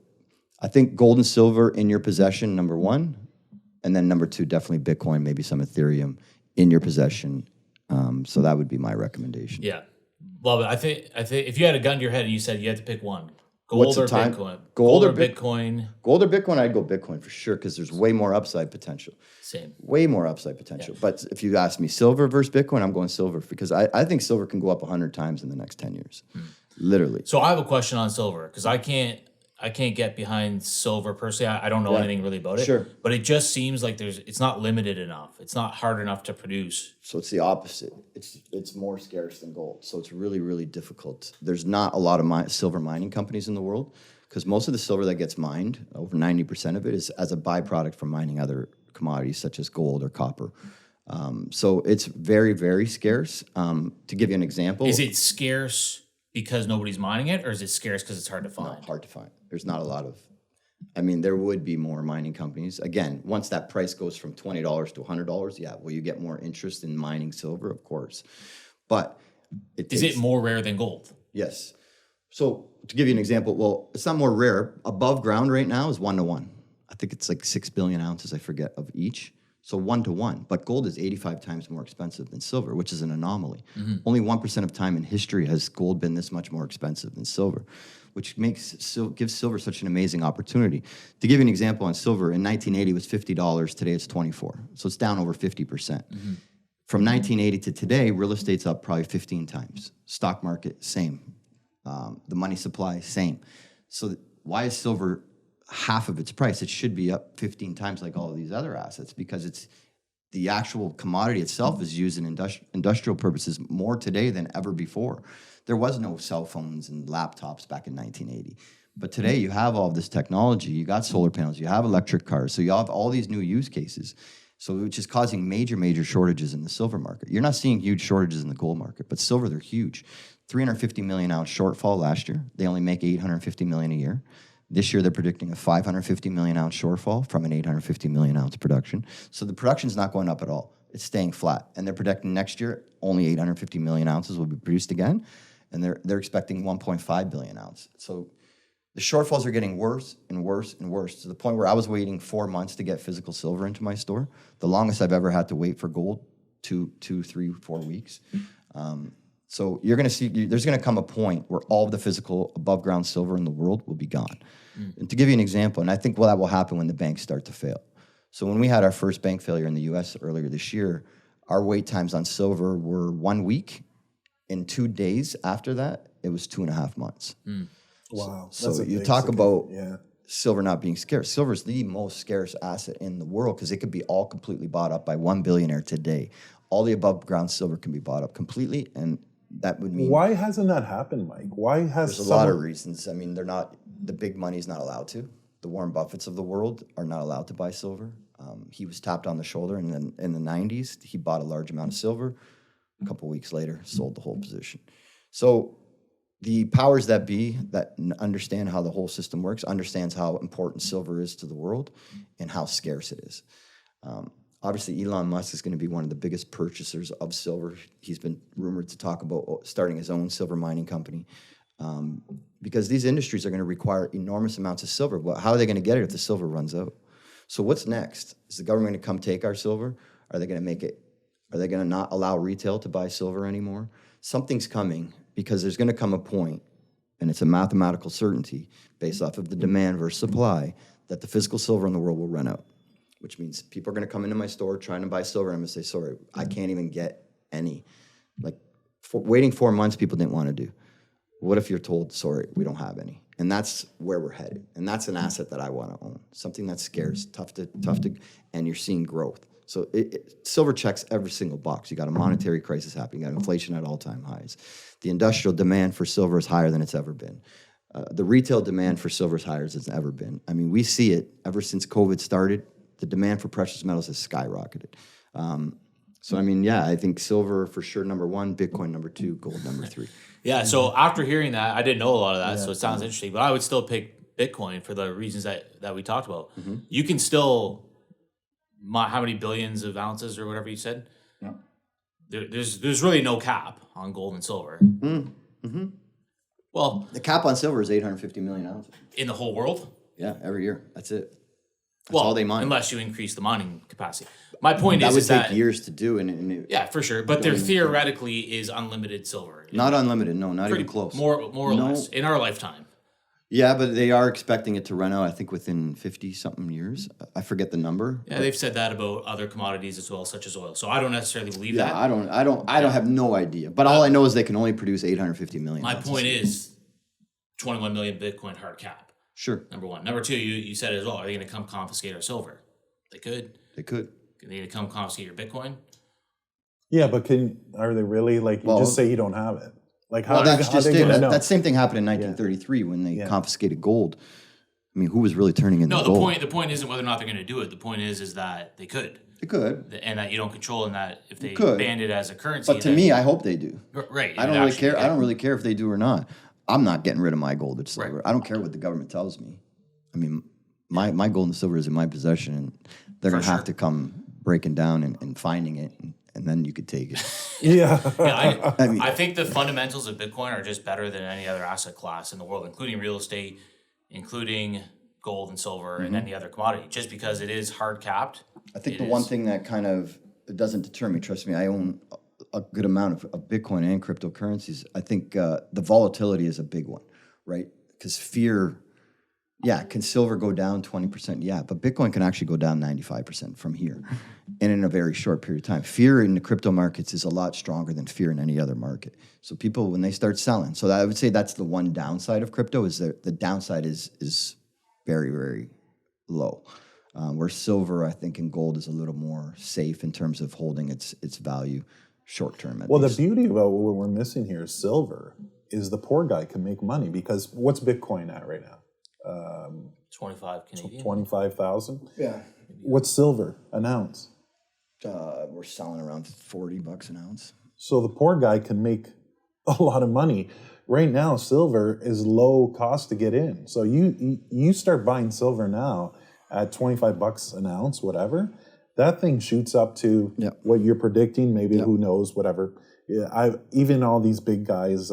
I think gold and silver in your possession, number one. And then number two, definitely Bitcoin, maybe some Ethereum in your possession. So that would be my recommendation. Yeah. Love it. I think if you had a gun to your head and you said you had to pick one, gold or Bitcoin? Gold or Bitcoin? Gold or Bitcoin, I'd go Bitcoin for sure because there's way more upside potential. Same. Way more upside potential. Yeah. But if you ask me silver versus Bitcoin, I'm going silver because I think silver can go up 100 times in the next 10 years. Literally. So I have a question on silver because I can't get behind silver personally. I don't know anything really about it. Sure. But it just seems like it's not limited enough. It's not hard enough to produce. So it's the opposite. It's more scarce than gold. So it's really, really difficult. There's not a lot of silver mining companies in the world because most of the silver that gets mined, over 90% of it, is as a byproduct from mining other commodities such as gold or copper. So it's very, very scarce. To give you an example. Is it scarce because nobody's mining it, or is it scarce because it's hard to find? No, hard to find. There's not a lot of I mean, there would be more mining companies. Again, once that price goes from $20 to $100, yeah, will you get more interest in mining silver? Of course. But Is it more rare than gold? Yes. So to give you an example, well, it's not more rare. Above ground right now is 1-to-1. I think it's like 6 billion ounces, I forget, of each. So 1-to-1. But gold is 85 times more expensive than silver, which is an anomaly. Only 1% of time in history has gold been this much more expensive than silver, which gives silver such an amazing opportunity. To give you an example on silver, in 1980 it was $50. Today it's 24. So it's down over 50%. From 1980 to today, real estate's up probably 15 times. Stock market, same. The money supply, same. So why is silver half of its price? It should be up 15 times like all of these other assets, because it's the actual commodity itself is used in industrial purposes more today than ever before. There was no cell phones and laptops back in 1980. But today you have all this technology. You got solar panels. You have electric cars. So you have all these new use cases. So which is causing major shortages in the silver market. You're not seeing huge shortages in the gold market, but silver, they're huge. 350 million ounce shortfall last year. They only make 850 million a year. This year, they're predicting a 550 million ounce shortfall from an 850 million ounce production. So the production's not going up at all. It's staying flat. And they're predicting next year only 850 million ounces will be produced again. And they're expecting 1.5 billion ounces. So the shortfalls are getting worse and worse and worse, to the point where I was waiting 4 months to get physical silver into my store. The longest I've ever had to wait for gold, 2, 3, 4 weeks. So you're going to see, there's going to come a point where all of the physical above ground silver in the world will be gone. And to give you an example, and I think that will happen when the banks start to fail. So when we had our first bank failure in the U.S. earlier this year, our wait times on silver were 1 week. In 2 days after that, it was 2.5 months. Wow. So you talk about silver not being scarce. Silver is the most scarce asset in the world because it could be all completely bought up by one billionaire today. All the above ground silver can be bought up completely, and that would mean... Why hasn't that happened, Mike? Why has There's a lot of reasons. I mean, the big money's not allowed to. The Warren Buffetts of the world are not allowed to buy silver. He was tapped on the shoulder in the 90s. He bought a large amount of silver. A couple weeks later, sold the whole position. So the powers that be that understand how the whole system works, understands how important silver is to the world and how scarce it is. Obviously, Elon Musk is going to be one of the biggest purchasers of silver. He's been rumored to talk about starting his own silver mining company because these industries are going to require enormous amounts of silver. Well, how are they going to get it if the silver runs out? So what's next? Is the government going to come take our silver? Are they going to make it? Are they going to not allow retail to buy silver anymore? Something's coming because there's going to come a point, and it's a mathematical certainty based off of the demand versus supply, that the physical silver in the world will run out, which means people are going to come into my store trying to buy silver, and I'm going to say, sorry, I can't even get any. Like, waiting 4 months, people didn't want to do. What if you're told, sorry, we don't have any? And that's where we're headed. And that's an asset that I want to own, something that's scarce, tough to, and you're seeing growth. So silver checks every single box. You got a monetary crisis happening. You got inflation at all-time highs. The industrial demand for silver is higher than it's ever been. The retail demand for silver is higher than it's ever been. I mean, we see it ever since COVID started. The demand for precious metals has skyrocketed. So, I mean, yeah, I think silver for sure, number one, Bitcoin number two, gold number three. Yeah, so after hearing that, I didn't know a lot of that, so it sounds interesting. But I would still pick Bitcoin for the reasons that we talked about. You can still... how many billions of ounces or whatever you said? Yeah. There's really no cap on gold and silver. Well, the cap on silver is 850 million ounces. In the whole world? Yeah, every year. That's it. That's all they mine. Unless you increase the mining capacity. My point is that that... would take years to do. And yeah, for sure. But there theoretically is unlimited silver. Not unlimited, no, not even close. More or less, in our lifetime. Yeah, but they are expecting it to run out, I think, within 50-something years. I forget the number. Yeah, they've said that about other commodities as well, such as oil. So I don't necessarily believe that. I don't have no idea. But all I know is they can only produce 850 million. My point is 21 million Bitcoin hard cap. Sure. Number one. Number two, you said it as well. Are they going to come confiscate our silver? They could. They could. Are they going to come confiscate your Bitcoin? Yeah, but are they really? Like, you just say you don't have it. Like, how that's are they going to know? That same thing happened in 1933 when they confiscated gold. I mean, who was really turning in the gold? The point isn't whether or not they're going to do it. The point is that they could. They could. And that you don't control, and that if they banned it as a currency. But to me, I hope they do. Right. I don't really care. I don't really care if they do or not. I'm not getting rid of my gold or silver. Right. I don't care what the government tells me. I mean, my gold and silver is in my possession, and they're For going to have sure. to come breaking down and finding it, and then you could take it. Yeah. Yeah, I mean- I think the fundamentals of Bitcoin are just better than any other asset class in the world, including real estate, including gold and silver, and any other commodity. Just because it is hard capped. I think it the one is- thing that kind of it doesn't deter me, trust me, I own a good amount of Bitcoin and cryptocurrencies. I think the volatility is a big one, right? Because fear, yeah, can silver go down 20%? Yeah, but Bitcoin can actually go down 95% from here and in a very short period of time. Fear in the crypto markets is a lot stronger than fear in any other market. So people, when they start selling, so I would say that's the one downside of crypto is that the downside is very, very low. Where silver, I think, and gold is a little more safe in terms of holding its value short term. Well, the beauty about what we're missing here is silver. Is the poor guy can make money because what's Bitcoin at right now? 25 Canadian. 25,000. Yeah. What's silver an ounce? We're selling around $40 an ounce. So the poor guy can make a lot of money. Right now, silver is low cost to get in. So you start buying silver now at $25 an ounce, whatever. That thing shoots up to what you're predicting. Maybe who knows, whatever. Yeah, even all these big guys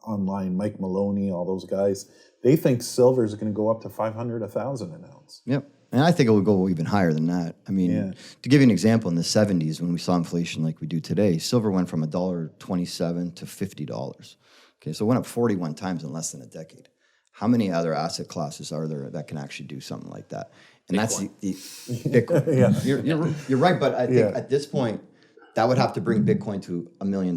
online, Mike Maloney, all those guys, they think silver is going to go up to 500, 1,000 an ounce. Yep. And I think it will go even higher than that. I mean, to give you an example, in the 70s, when we saw inflation like we do today, silver went from $1.27 to $50. Okay, so it went up 41 times in less than a decade. How many other asset classes are there that can actually do something like that? And Bitcoin. that's the Bitcoin. You're right, but I think at this point, that would have to bring Bitcoin to $1 million.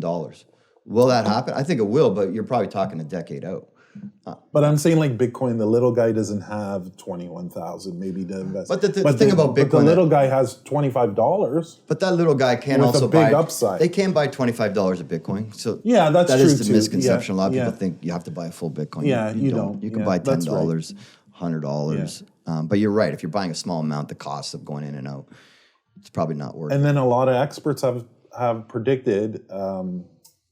Will that happen? I think it will, but you're probably talking a decade out. But I'm saying like Bitcoin, the little guy doesn't have 21,000 maybe to invest. But the thing about but the Bitcoin, little guy has $25. but that little guy can With also a big buy. upside. They can buy $25 of Bitcoin. So Yeah, that's that true is the too. misconception. Yeah, A lot of people yeah. think you have to buy a full Bitcoin. Yeah, you don't. You can Yeah, buy that's right. $10, $100. But you're right. If you're buying a small amount, the cost of going in and out, it's probably not worth it. And then a lot of experts have predicted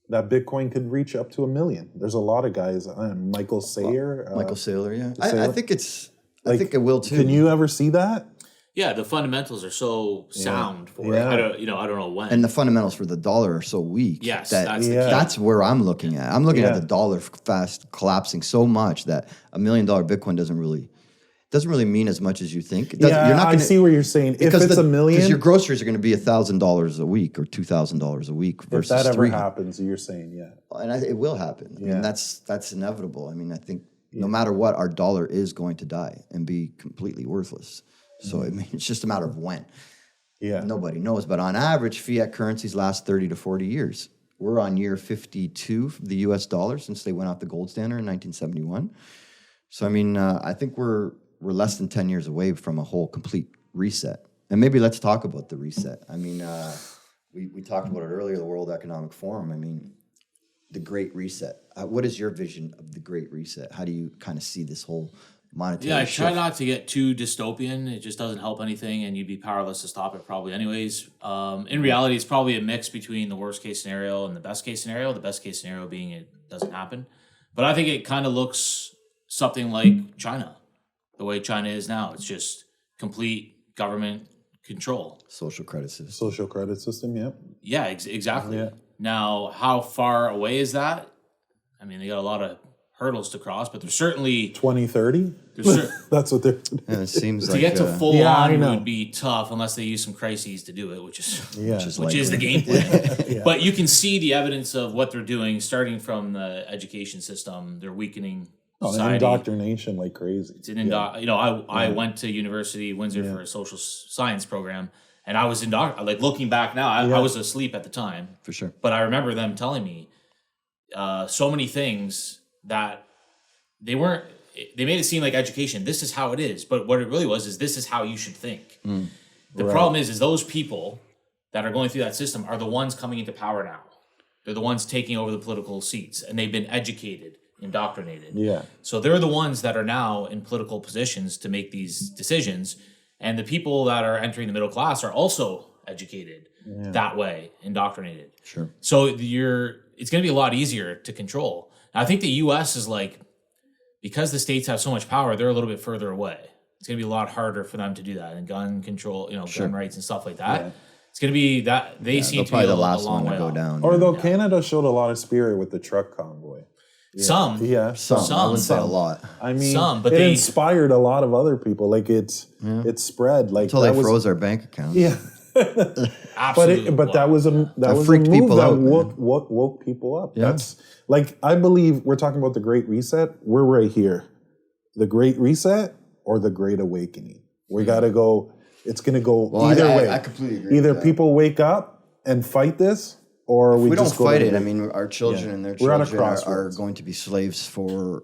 that Bitcoin could reach up to $1 million. There's a lot of guys. Michael Saylor. Michael Saylor, yeah. Saylor? I think I think it will too. Can you ever see that? Yeah, the fundamentals are so sound for it. Yeah. I don't know when. And the fundamentals for the dollar are so weak. Yes, that that's the key. that's where I'm looking at. I'm looking at Yeah. the dollar fast collapsing so much that $1 million Bitcoin doesn't really mean as much as you think. It doesn't- Yeah, you're not I gonna, see what you're saying. If it's $1 million, because your groceries are going to be $1,000 a week or $2,000 a week if versus that ever $300. happens, you're saying, And it will happen. I Yeah. mean, that's inevitable. I mean, I think no matter what, our dollar is going to die and be completely worthless. So I mean, it's just a matter of when. yeah. Nobody knows, but on average, fiat currencies last 30 to 40 years. We're on year 52 for the U.S. dollar since they went off the gold standard in 1971. So I mean, I think we're less than 10 years away from a whole complete reset. And maybe let's talk about the reset. I mean, we talked about it earlier, the World Economic Forum. I mean, the Great Reset. What is your vision of the Great Reset? How do you kind of see this whole monetary I shift? try not to get too dystopian. It just doesn't help anything, and you'd be powerless to stop it probably anyways. In reality, it's probably a mix between the worst case scenario and the best case scenario. The best case scenario being it doesn't happen. But I think it kind of looks something like China, the way China is now. It's just complete government control. Social credit system. Social credit system, yeah. Yeah, exactly. Yeah. Now, how far away is that? I mean, they got a lot of hurdles to cross, but there's certainly 2030? there's That's what they're... Yeah, it seems to like get to full Yeah, I on know. would be tough unless they use some crises to do it, which is Yeah. which is the game plan. But you can see the evidence of what they're doing, starting from the education system. They're weakening society. indoctrination like crazy. It's an I went to University of Windsor for a social science program, and I was like looking back now, I was asleep at the time, for sure. but I remember them telling me so many things that they weren't. They made it seem like education. This is how it is, but what it really was is this is how you should think. The problem is those people that are going through that system are the ones coming into power now. They're the ones taking over the political seats, and they've been educated, indoctrinated. Yeah. So they're the ones that are now in political positions to make these decisions. And the people that are entering the middle class are also educated that way, indoctrinated. Sure. So it's going to be a lot easier to control. I think the U.S. is like because the states have so much power, they're a little bit further away. It's going to be a lot harder for them to do that, and gun control, gun rights and stuff like that. Yeah. It's going to be that they seem to be probably the a last long one way to go off. down. Although Canada showed a lot of spirit with the truck convoy. Yeah. Some, Yeah, Some. I wouldn't say a lot. I mean, Some, but it they- inspired a lot of other people. Like it spread. Like Until that they was, froze our bank accounts. Yeah. absolutely. But that was a freaked move people that out, man. woke people up. Yeah. That's like, I believe we're talking about the Great Reset. We're right here. The Great Reset or the Great Awakening. We got to go. It's going to go either way. I completely agree. Either with that. people wake up and fight this, or we don't just go fight to it. the- I mean, our children and their We're at a children are crossroads. going to be slaves for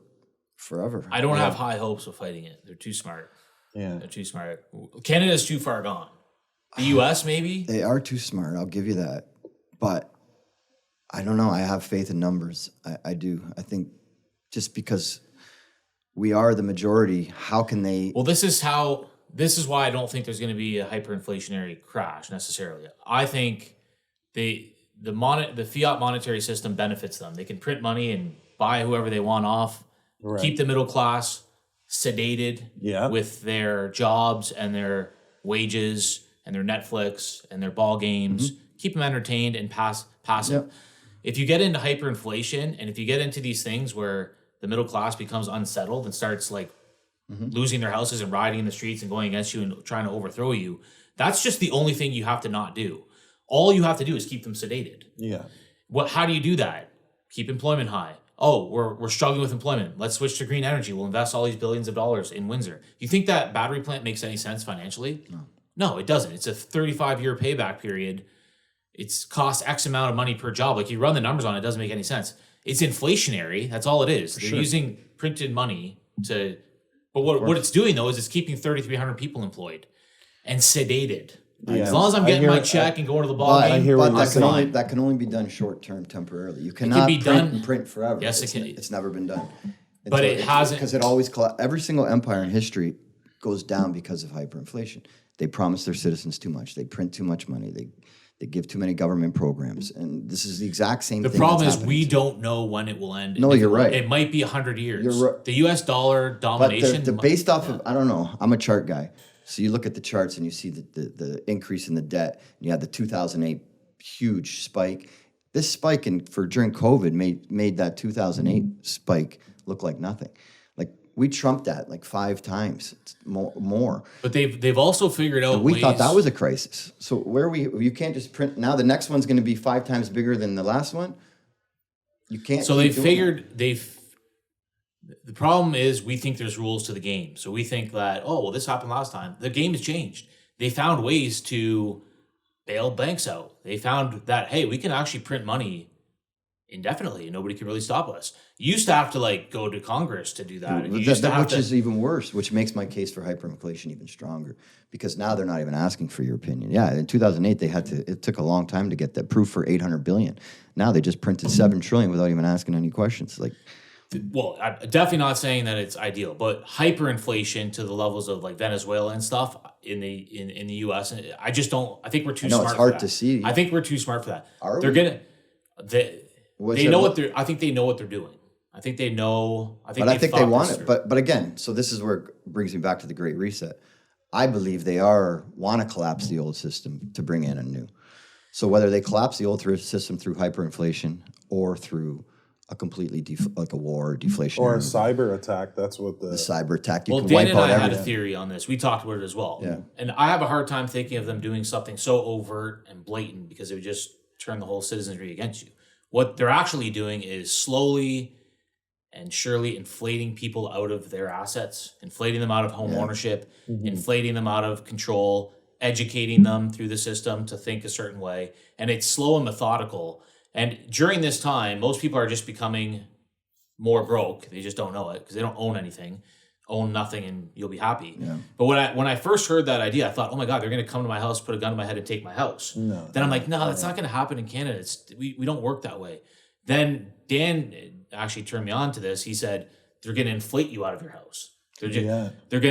forever. I don't have high hopes of fighting it. They're too smart. Yeah. They're too smart. Canada's too far gone. The U.S. maybe. They are too smart. I'll give you that. But I don't know. I have faith in numbers. I do. I think just because we are the majority, how can they? Well, this is why I don't think there's going to be a hyperinflationary crash necessarily. I think the fiat monetary system benefits them. They can print money and buy whoever they want off, keep the middle class sedated with their jobs and their wages and their Netflix and their ball games, keep them entertained and passive. Yep. If you get into hyperinflation and if you get into these things where the middle class becomes unsettled and starts like losing their houses and rioting in the streets and going against you and trying to overthrow you, that's just the only thing you have to not do. All you have to do is keep them sedated. Yeah. How do you do that? Keep employment high. Oh, we're struggling with employment. Let's switch to green energy. We'll invest all these billions of dollars in Windsor. You think that battery plant makes any sense financially? No, it doesn't. It's a 35-year payback period. It's cost X amount of money per job. Like you run the numbers on it, it doesn't make any sense. It's inflationary. That's all it is. They're using printed money to, but what it's doing though is it's keeping 3,300 people employed and sedated. As long as I'm getting my check and going to the ball game, what But you're that can only be done short term, temporarily. You cannot be print done- and print forever. Yes, it can. It's never been done. But it hasn't- because it always every single empire in history goes down because of hyperinflation. They promise their citizens too much. They print too much money. They give too many government programs, and this is the exact same the thing. problem that's is happening. we don't know when it will end. No, And if you're right. It might be 100 years. You're right. The U.S. dollar But domination. they're based off of, I don't know, I'm a chart guy. So you look at the charts and you see the increase in the debt. You had the 2008 huge spike. This spike during COVID made that 2008 spike look like nothing. Like we trumped that like 5 times more. But they've also figured out We ways. thought that was a crisis. So you can't just print, now the next one's going to be 5 times bigger than the last one. You can't. So keep they doing figured the problem is we think there's rules to the game. So we think that, oh, well, this happened last time. The game has changed. They found ways to bail banks out. They found that, hey, we can actually print money indefinitely and nobody can really stop us. You used to have to like go to Congress to do that. And you used to have which to, is even worse, which makes my case for hyperinflation even stronger, because now they're not even asking for your opinion. Yeah, in 2008 it took a long time to get that proof for 800 billion. Now they just printed 7 trillion without even asking any questions. Like, well, I'm definitely not saying that it's ideal, but hyperinflation to the levels of like Venezuela and stuff in the U.S. I just don't. I think we're too I know, smart. it's hard for that. to see. I think we're too smart for that. Are they're we? gonna. What's They that know look- what they're. I think they know what they're doing. I think they know. I think. But I think they thought want this it. through. But again, so this is where it brings me back to the Great Reset. I believe they want to collapse the old system to bring in a new. So whether they collapse the old system through hyperinflation or through a completely like a war, deflation, Or a cyber attack. That's what the cyber attack, you Well, can Dan wipe and out I had a everything. theory on this. We talked about it as well. Yeah. And I have a hard time thinking of them doing something so overt and blatant because it would just turn the whole citizenry against you. What they're actually doing is slowly and surely inflating people out of their assets, inflating them out of home ownership, inflating them out of control, educating them through the system to think a certain way. And it's slow and methodical. And during this time, most people are just becoming more broke. They just don't know it because they don't own anything. Own nothing and you'll be happy. Yeah. But when I first heard that idea, I thought, oh my God, they're going to come to my house, put a gun to my head and take my house. No. Then I'm like, no, that's not going to happen in Canada. We don't work that way. Then Dan actually turned me on to this. He said, they're going to inflate you out of your house. They're going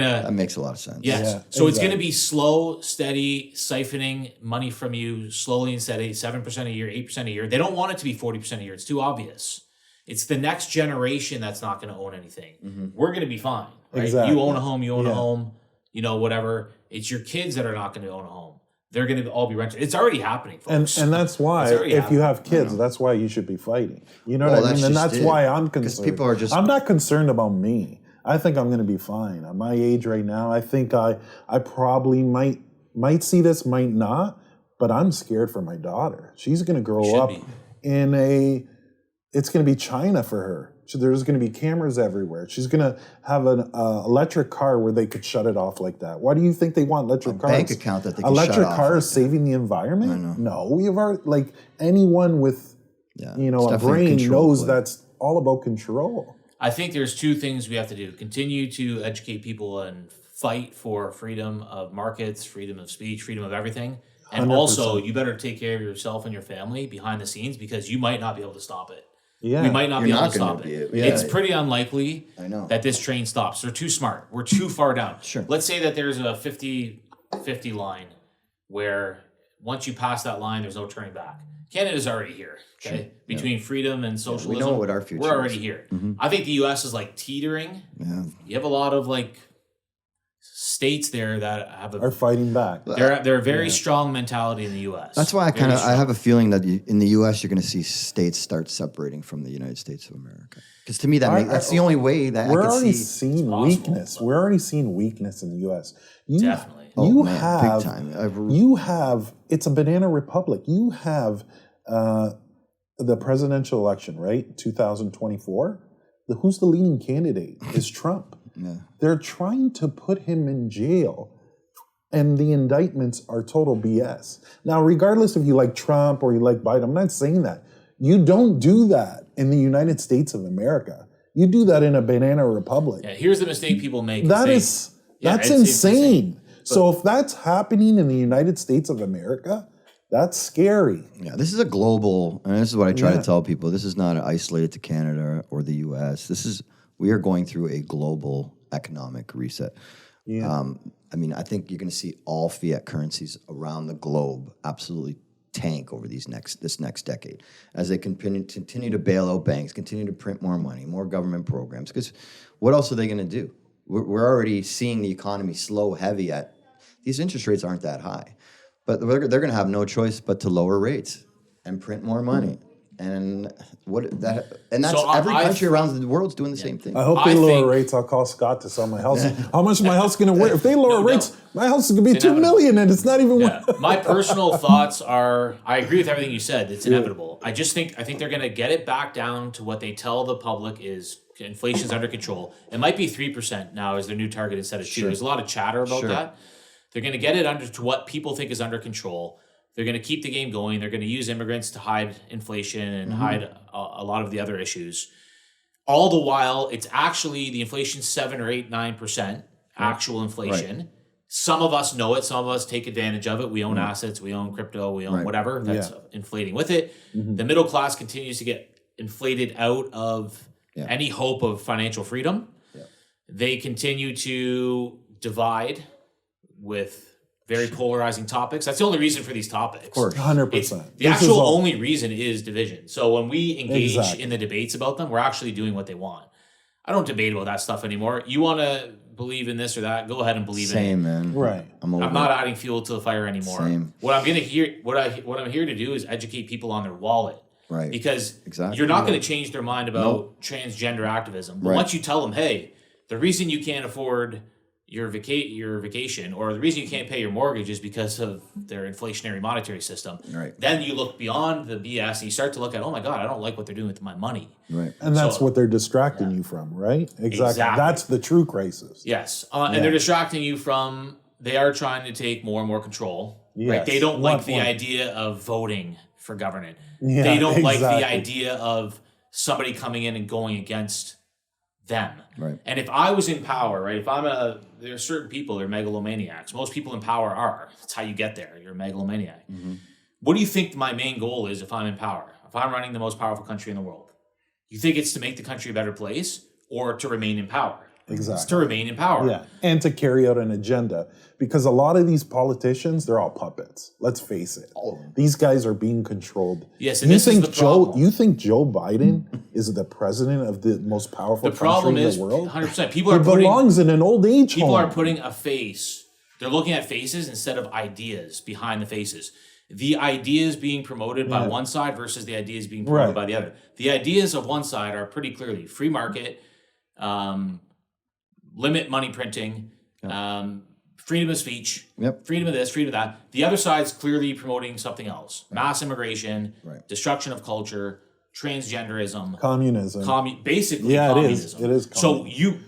That to, makes a lot of sense. yes. Yeah, So it's going to exactly. be slow, steady, siphoning money from you slowly and steady, 7% a year, 8% a year. They don't want it to be 40% a year. It's too obvious. It's the next generation that's not going to own anything. We're going to be fine, right? Exactly. You own a home, you own a home, you know, whatever. It's your kids that are not going to own a home. They're going to all be rented. It's already happening, folks. And that's why, if you have kids, that's why you should be fighting. You know what I mean? And that's why I'm concerned. People are just... I'm not concerned about me. I think I'm going to be fine. At my age right now, I think I probably might see this, might not, but I'm scared for my daughter. She's going to grow up in it's going to be China for her. There's going to be cameras everywhere. She's going to have an electric car where they could shut it off like that. Why do you think they want electric cars? Bank account that they can electric shut off cars like saving the environment? I know. No, we have our anyone with a brain knows that's all about control. I think there's two things we have to do: continue to educate people and fight for freedom of markets, freedom of speech, freedom of everything. And 100%. Also, you better take care of yourself and your family behind the scenes, because you might not be able to stop it. Yeah. We might not be You're able not to gonna stop be it. able- yeah. It's pretty unlikely I know. that this train stops. They're too smart. We're too far down. Sure. Let's say that there's a 50-50 line where once you pass that line, there's no turning back. Canada's already here. Okay, Sure. Between freedom and socialism, know what our future we're already is. here. I think the U.S. is like teetering. Yeah. You have a lot of like states there that have Are fighting back. they're a very strong mentality in the U.S. That's why Very I strong. have a feeling that in the U.S. you're going to see states start separating from the United States of America. Because to me, that's the only way that We're I can already see. seeing possible, weakness. but- We're already seeing weakness in the U.S. Definitely. You man, have, big time. you have. It's a banana republic. You have the presidential election, right? 2024. Who's the leading candidate? Is Trump. Yeah. They're trying to put him in jail, and the indictments are total BS. Now, regardless if you like Trump or you like Biden, I'm not saying that. You don't do that in the United States of America. You do that in a banana republic. Yeah, here's the mistake people make. That's it's insane. So if that's happening in the United States of America, that's scary. Yeah, this is a global, and this is what I try to tell people. This is not isolated to Canada or the U.S. We are going through a global economic reset. Yeah. I mean, I think you're going to see all fiat currencies around the globe absolutely tank over this next decade as they continue to bail out banks, continue to print more money, more government programs. Because what else are they going to do? We're already seeing the economy slow heavy at these interest rates aren't that high, but they're going to have no choice but to lower rates and print more money. And that's So every country around the world's doing the same thing. I hope they lower rates. I'll call Scott to sell my house. How much is my house going to worth? If they lower rates, my house is going to be $2 million, and it's not even worth. My personal thoughts are: I agree with everything you said. It's inevitable. I think they're going to get it back down to what they tell the public is inflation's under control. It might be 3% now as their new target instead of 2%. There's a lot of chatter about that. They're going to get it under to what people think is under control. They're going to keep the game going. They're going to use immigrants to hide inflation and hide a lot of the other issues. All the while, it's actually the inflation's 7 or 8, 9% actual inflation. Right. Some of us know it. Some of us take advantage of it. We own assets. We own crypto. We own whatever that's inflating with it. The middle class continues to get inflated out of any hope of financial freedom. They continue to divide with very polarizing topics. That's the only reason for these topics. Of course, 100%. The actual only reason is division. So when we engage in the debates about them, we're actually doing what they want. I don't debate about that stuff anymore. You want to believe in this or that, go ahead and believe in it. Same, man. Right. I'm not adding fuel to the fire anymore. Same. What I'm here to do is educate people on their wallet. Right. Because you're not going to change their mind about transgender activism. But once you tell them, hey, the reason you can't afford your vacation or the reason you can't pay your mortgage is because of their inflationary monetary system. Right. Then you look beyond the BS and you start to look at, oh my God, I don't like what they're doing with my money. Right. And that's what they're distracting you from, right? Exactly. That's the true crisis. Yes. And they're distracting you from, they are trying to take more and more control. Yes. Right? They don't like the idea of voting for government. They don't like the idea of somebody coming in and going against them. Right. And if I was in power, right, there are certain people that are megalomaniacs. Most people in power are. That's how you get there. You're a megalomaniac. Mm-hmm. What do you think my main goal is if I'm in power? If I'm running the most powerful country in the world? You think it's to make the country a better place or to remain in power? Exactly. It's to remain in power. Yeah, and to carry out an agenda. Because a lot of these politicians, they're all puppets. Let's face it. All of them. These guys are being controlled. Yes, and this is the problem. You think Joe Biden is the president of the most powerful country in the world? 100%. He belongs in an old age home. People are putting a face. They're looking at faces instead of ideas behind the faces. The ideas being promoted by one side versus the ideas being promoted by the other. The ideas of one side are pretty clearly free market, limit money printing, freedom of speech, freedom of this, freedom of that. The other side's clearly promoting something else. Mass immigration, destruction of culture, transgenderism. Communism. Basically Yeah, communism. It is communism. So you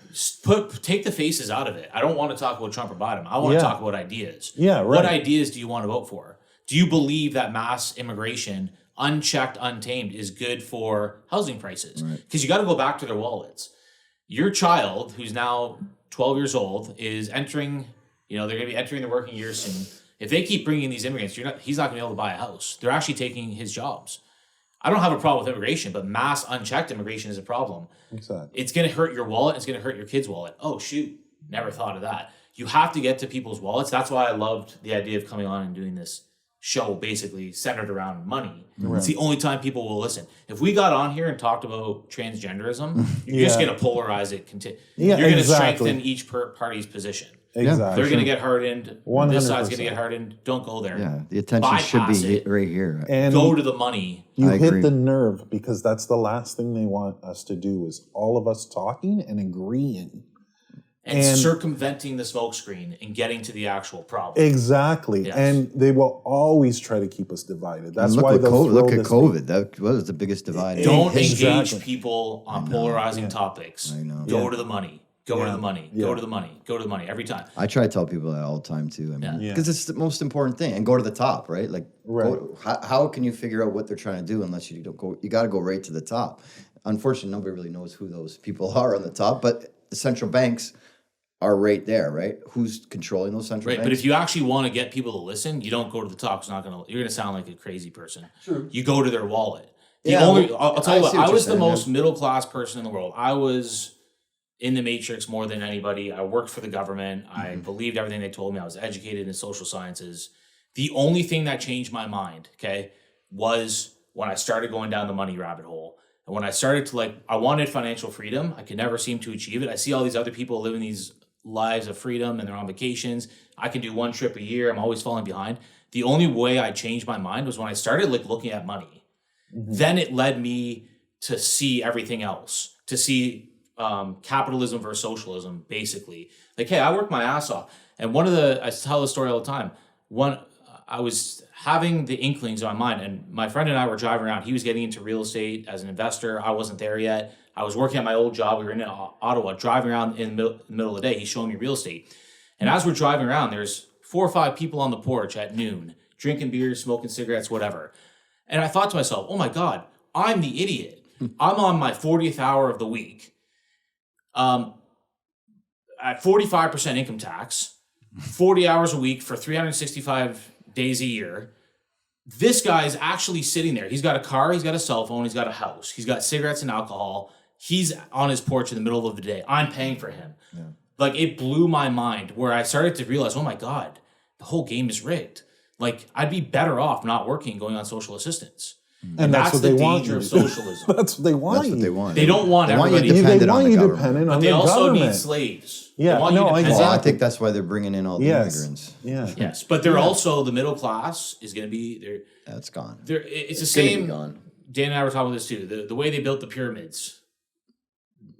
take the faces out of it. I don't want to talk about Trump or Biden. I want to talk about ideas. Yeah, right. What ideas do you want to vote for? Do you believe that mass immigration, unchecked, untamed, is good for housing prices? Because you got to go back to their wallets. Your child, who's now 12 years old, is entering, they're going to be entering the working years soon. If they keep bringing these immigrants, he's not going to be able to buy a house. They're actually taking his jobs. I don't have a problem with immigration, but mass unchecked immigration is a problem. Exactly. It's going to hurt your wallet. It's going to hurt your kid's wallet. Oh, shoot. Never thought of that. You have to get to people's wallets. That's why I loved the idea of coming on and doing this show basically centered around money. It's the only time people will listen. If we got on here and talked about transgenderism, you're just going to polarize it. You're going to strengthen each party's position. Exactly. They're going to get hardened. 100%. This side's going to get hardened. Don't go there. Yeah, the attention should be right here. And go to the money. You hit the nerve, because that's the last thing they want us to do, is all of us talking and agreeing. And circumventing the smokescreen and getting to the actual problem. Exactly. Yes. And they will always try to keep us divided. That's why look at COVID. That was the biggest divide. Don't engage people on polarizing topics. I know. Go to the money. Go to the money. Go to the money. Go to the money every time. I try to tell people that all the time too. Because it's the most important thing. And go to the top, right? Like, how can you figure out what they're trying to do unless you don't go? You got to go right to the top. Unfortunately, nobody really knows who those people are on the top. But the central banks are right there, right? Who's controlling those central banks? But if you actually want to get people to listen, you don't go to the top. You're going to sound like a crazy person. Sure. You go to their wallet. I'll tell you what. I was the most middle class person in the world. I was in the matrix more than anybody. I worked for the government. I believed everything they told me. I was educated in social sciences. The only thing that changed my mind, was when I started going down the money rabbit hole. And when I started to I wanted financial freedom. I could never seem to achieve it. I see all these other people living these lives of freedom and they're on vacations. I can do one trip a year. I'm always falling behind. The only way I changed my mind was when I started looking at money. Then it led me to see everything else, to see capitalism versus socialism, basically. Hey, I worked my ass off. And I tell the story all the time. I was having the inklings on my mind, and my friend and I were driving around. He was getting into real estate as an investor. I wasn't there yet. I was working at my old job. We were in Ottawa, driving around in the middle of the day. He's showing me real estate. And as we're driving around, there's 4 or 5 people on the porch at noon, drinking beers, smoking cigarettes, whatever. And I thought to myself, oh my God, I'm the idiot. I'm on my 40th hour of the week. At 45% income tax, 40 hours a week for 365 days a year. This guy's actually sitting there. He's got a car, he's got a cell phone, he's got a house, he's got cigarettes and alcohol. He's on his porch in the middle of the day. I'm paying for him. Yeah. It blew my mind, where I started to realize, oh my God, the whole game is rigged. I'd be better off not working, going on social assistance. And that's what the they want danger of socialism. That's what they want. That's what they want. They don't want everybody. They want you dependent on the government. But they also need slaves. Yeah, I think that's why they're bringing in all the immigrants. Yeah. Yes, but they're also, the middle class is going to be, that's gone. It's the same. Dan and I were talking about this too. The way they built the pyramids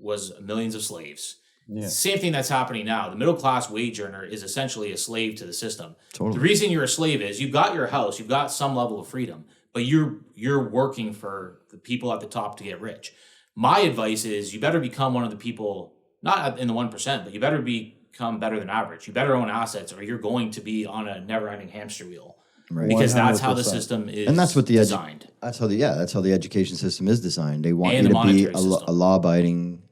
was millions of slaves. Yeah. Same thing that's happening now. The middle class wage earner is essentially a slave to the system. Totally. The reason you're a slave is you've got your house, you've got some level of freedom, but you're working for the people at the top to get rich. My advice is you better become one of the people, not in the 1%, but you better become better than average. You better own assets, or you're going to be on a never-ending hamster wheel. Right. Because 100%. That's how the system is, and that's what designed. That's how the education system is designed. They want you to be a law-abiding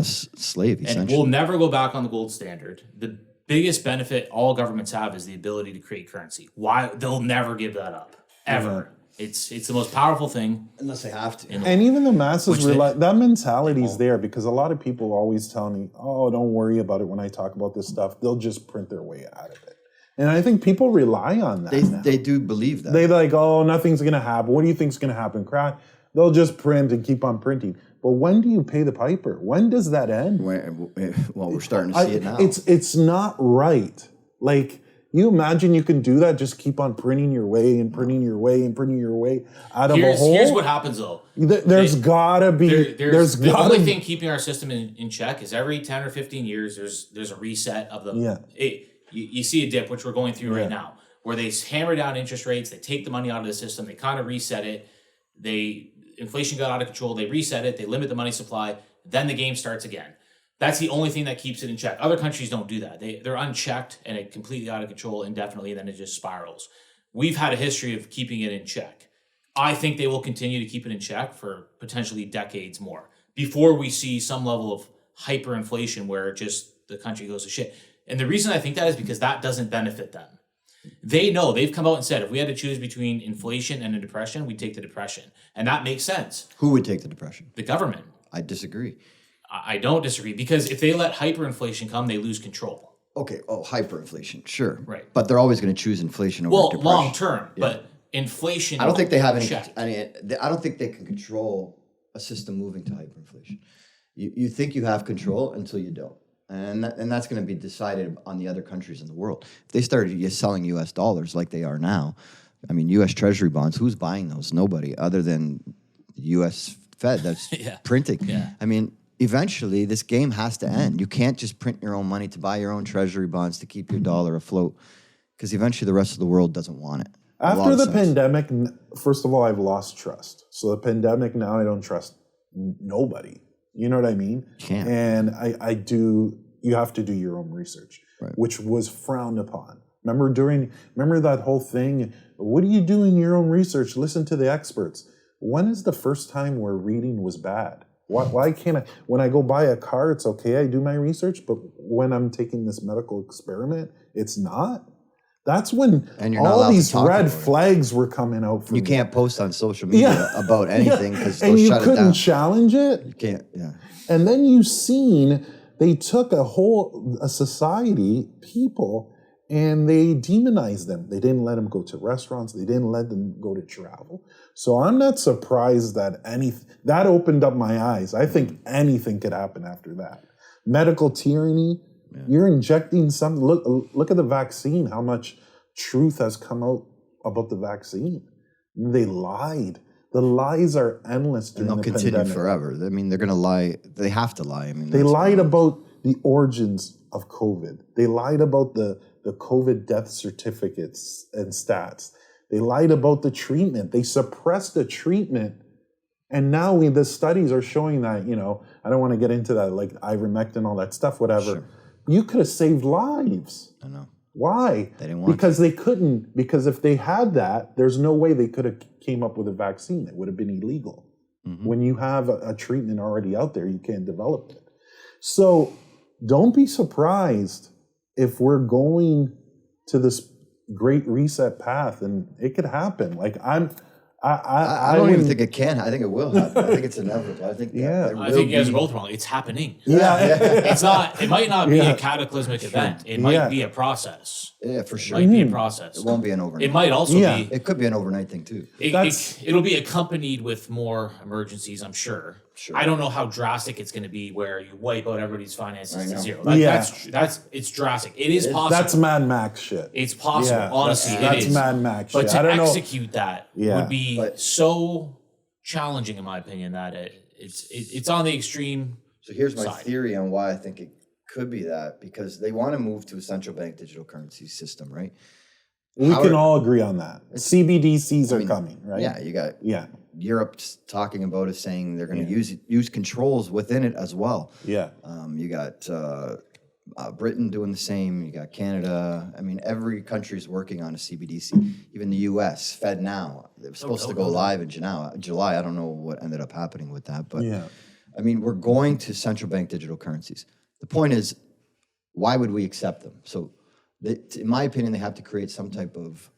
slave, essentially. And we'll never go back on the gold standard. The biggest benefit all governments have is the ability to create currency. Why? They'll never give that up, ever. It's the most powerful thing. Unless they have to. And even the masses Which they- realize that mentality is there, because a lot of people always tell me, "Oh, don't worry about it." When I talk about this stuff, they'll just print their way out of it. And I think people rely on that. They do believe that. They like, "Oh, nothing's going to happen. What do you think's going to happen?" Crack. They'll just print and keep on printing. But when do you pay the piper? When does that end? Well, we're starting to see it now. It's not right. Like, you imagine you can do that, just keep on printing your way and printing your way and printing your way out of a hole? Here's what happens, though. There's gotta be... The only thing keeping our system in check is every 10 or 15 years, there's a reset of the... Yeah. You see a dip, which we're going through right now, where they hammer down interest rates, they take the money out of the system, they kind of reset it, inflation got out of control, they reset it, they limit the money supply, then the game starts again. That's the only thing that keeps it in check. Other countries don't do that. They're unchecked and it completely out of control indefinitely, and then it just spirals. We've had a history of keeping it in check. I think they will continue to keep it in check for potentially decades more before we see some level of hyperinflation where just the country goes to shit. And the reason I think that is because that doesn't benefit them. They know, they've come out and said, if we had to choose between inflation and a depression, we'd take the depression. And that makes sense. Who would take the depression? The government. I disagree. I don't disagree, because if they let hyperinflation come, they lose control. Okay, hyperinflation, sure. Right. But they're always going to choose inflation over depression. Long term, but inflation. I don't think they have any. check. I don't think they can control a system moving to hyperinflation. You think you have control until you don't, and that's going to be decided on the other countries in the world. If they started selling U.S. dollars like they are now, I mean, U.S. Treasury bonds. Who's buying those? Nobody, other than the U.S. Fed that's printing. Yeah. I mean, eventually this game has to end. You can't just print your own money to buy your own treasury bonds to keep your dollar afloat, because eventually the rest of the world doesn't want it. After the pandemic, first of all, I've lost trust. So the pandemic, now I don't trust nobody. You know what I mean? Can't. And you have to do your own research, which was frowned upon. Remember that whole thing? What are you doing your own research? Listen to the experts. When is the first time where reading was bad? Why can't I? When I go buy a car, it's okay, I do my research, but when I'm taking this medical experiment, it's not? That's when all these red flags were coming out for me. You can't post on social media about anything because they'll and you shut it couldn't down. challenge it. You can't, And then you've seen they took a society, people, and they demonized them. They didn't let them go to restaurants. They didn't let them go to travel. So I'm not surprised that that opened up my eyes. I think anything could happen after that. Medical tyranny. Yeah. You're injecting something. Look at the vaccine. How much truth has come out about the vaccine? They lied. The lies are endless during the pandemic. And they'll continue forever. I mean, they're going to lie. They have to lie. I mean, they lied about the origins of COVID. They lied about the COVID death certificates and stats. They lied about the treatment. They suppressed the treatment. And now the studies are showing that, I don't want to get into that, like ivermectin, all that stuff, whatever. Sure. You could have saved lives. I know. Why? They didn't want because they couldn't. Because if they had that, there's no way they could have came up with a vaccine. It would have been illegal. Mm-hmm. When you have a treatment already out there, you can't develop it. So don't be surprised if we're going to this great reset path, and it could happen. Like I don't even think it can. I think it will happen. I think it's inevitable. I think I think you guys are both wrong. It's happening. Yeah. It's not. It might not be a cataclysmic event. It might be a process. Yeah, for sure. It might be a process. It won't be an overnight. It might also be. It could be an overnight thing too. It'll be accompanied with more emergencies, I'm sure. Sure. I don't know how drastic it's going to be where you wipe out everybody's finances to zero. It's drastic. It is possible. That's Mad Max shit. It's possible. Honestly, that's Mad Max shit. But to execute that would be But so challenging, in my opinion, that it's on the extreme. So here's my side. theory on why I think it could be that, because they want to move to a central bank digital currency system, right? We can all agree on that. CBDCs are coming, right? Yeah, you got Europe's talking about it, saying they're going to use controls within it as well. Yeah. You got Britain doing the same. You got Canada. I mean, every country is working on a CBDC. Even the U.S. Fed now. They were supposed to go live in July. I don't know what ended up happening with that, but I mean, we're going to central bank digital currencies. The point is, why would we accept them? So, in my opinion, they have to create some type of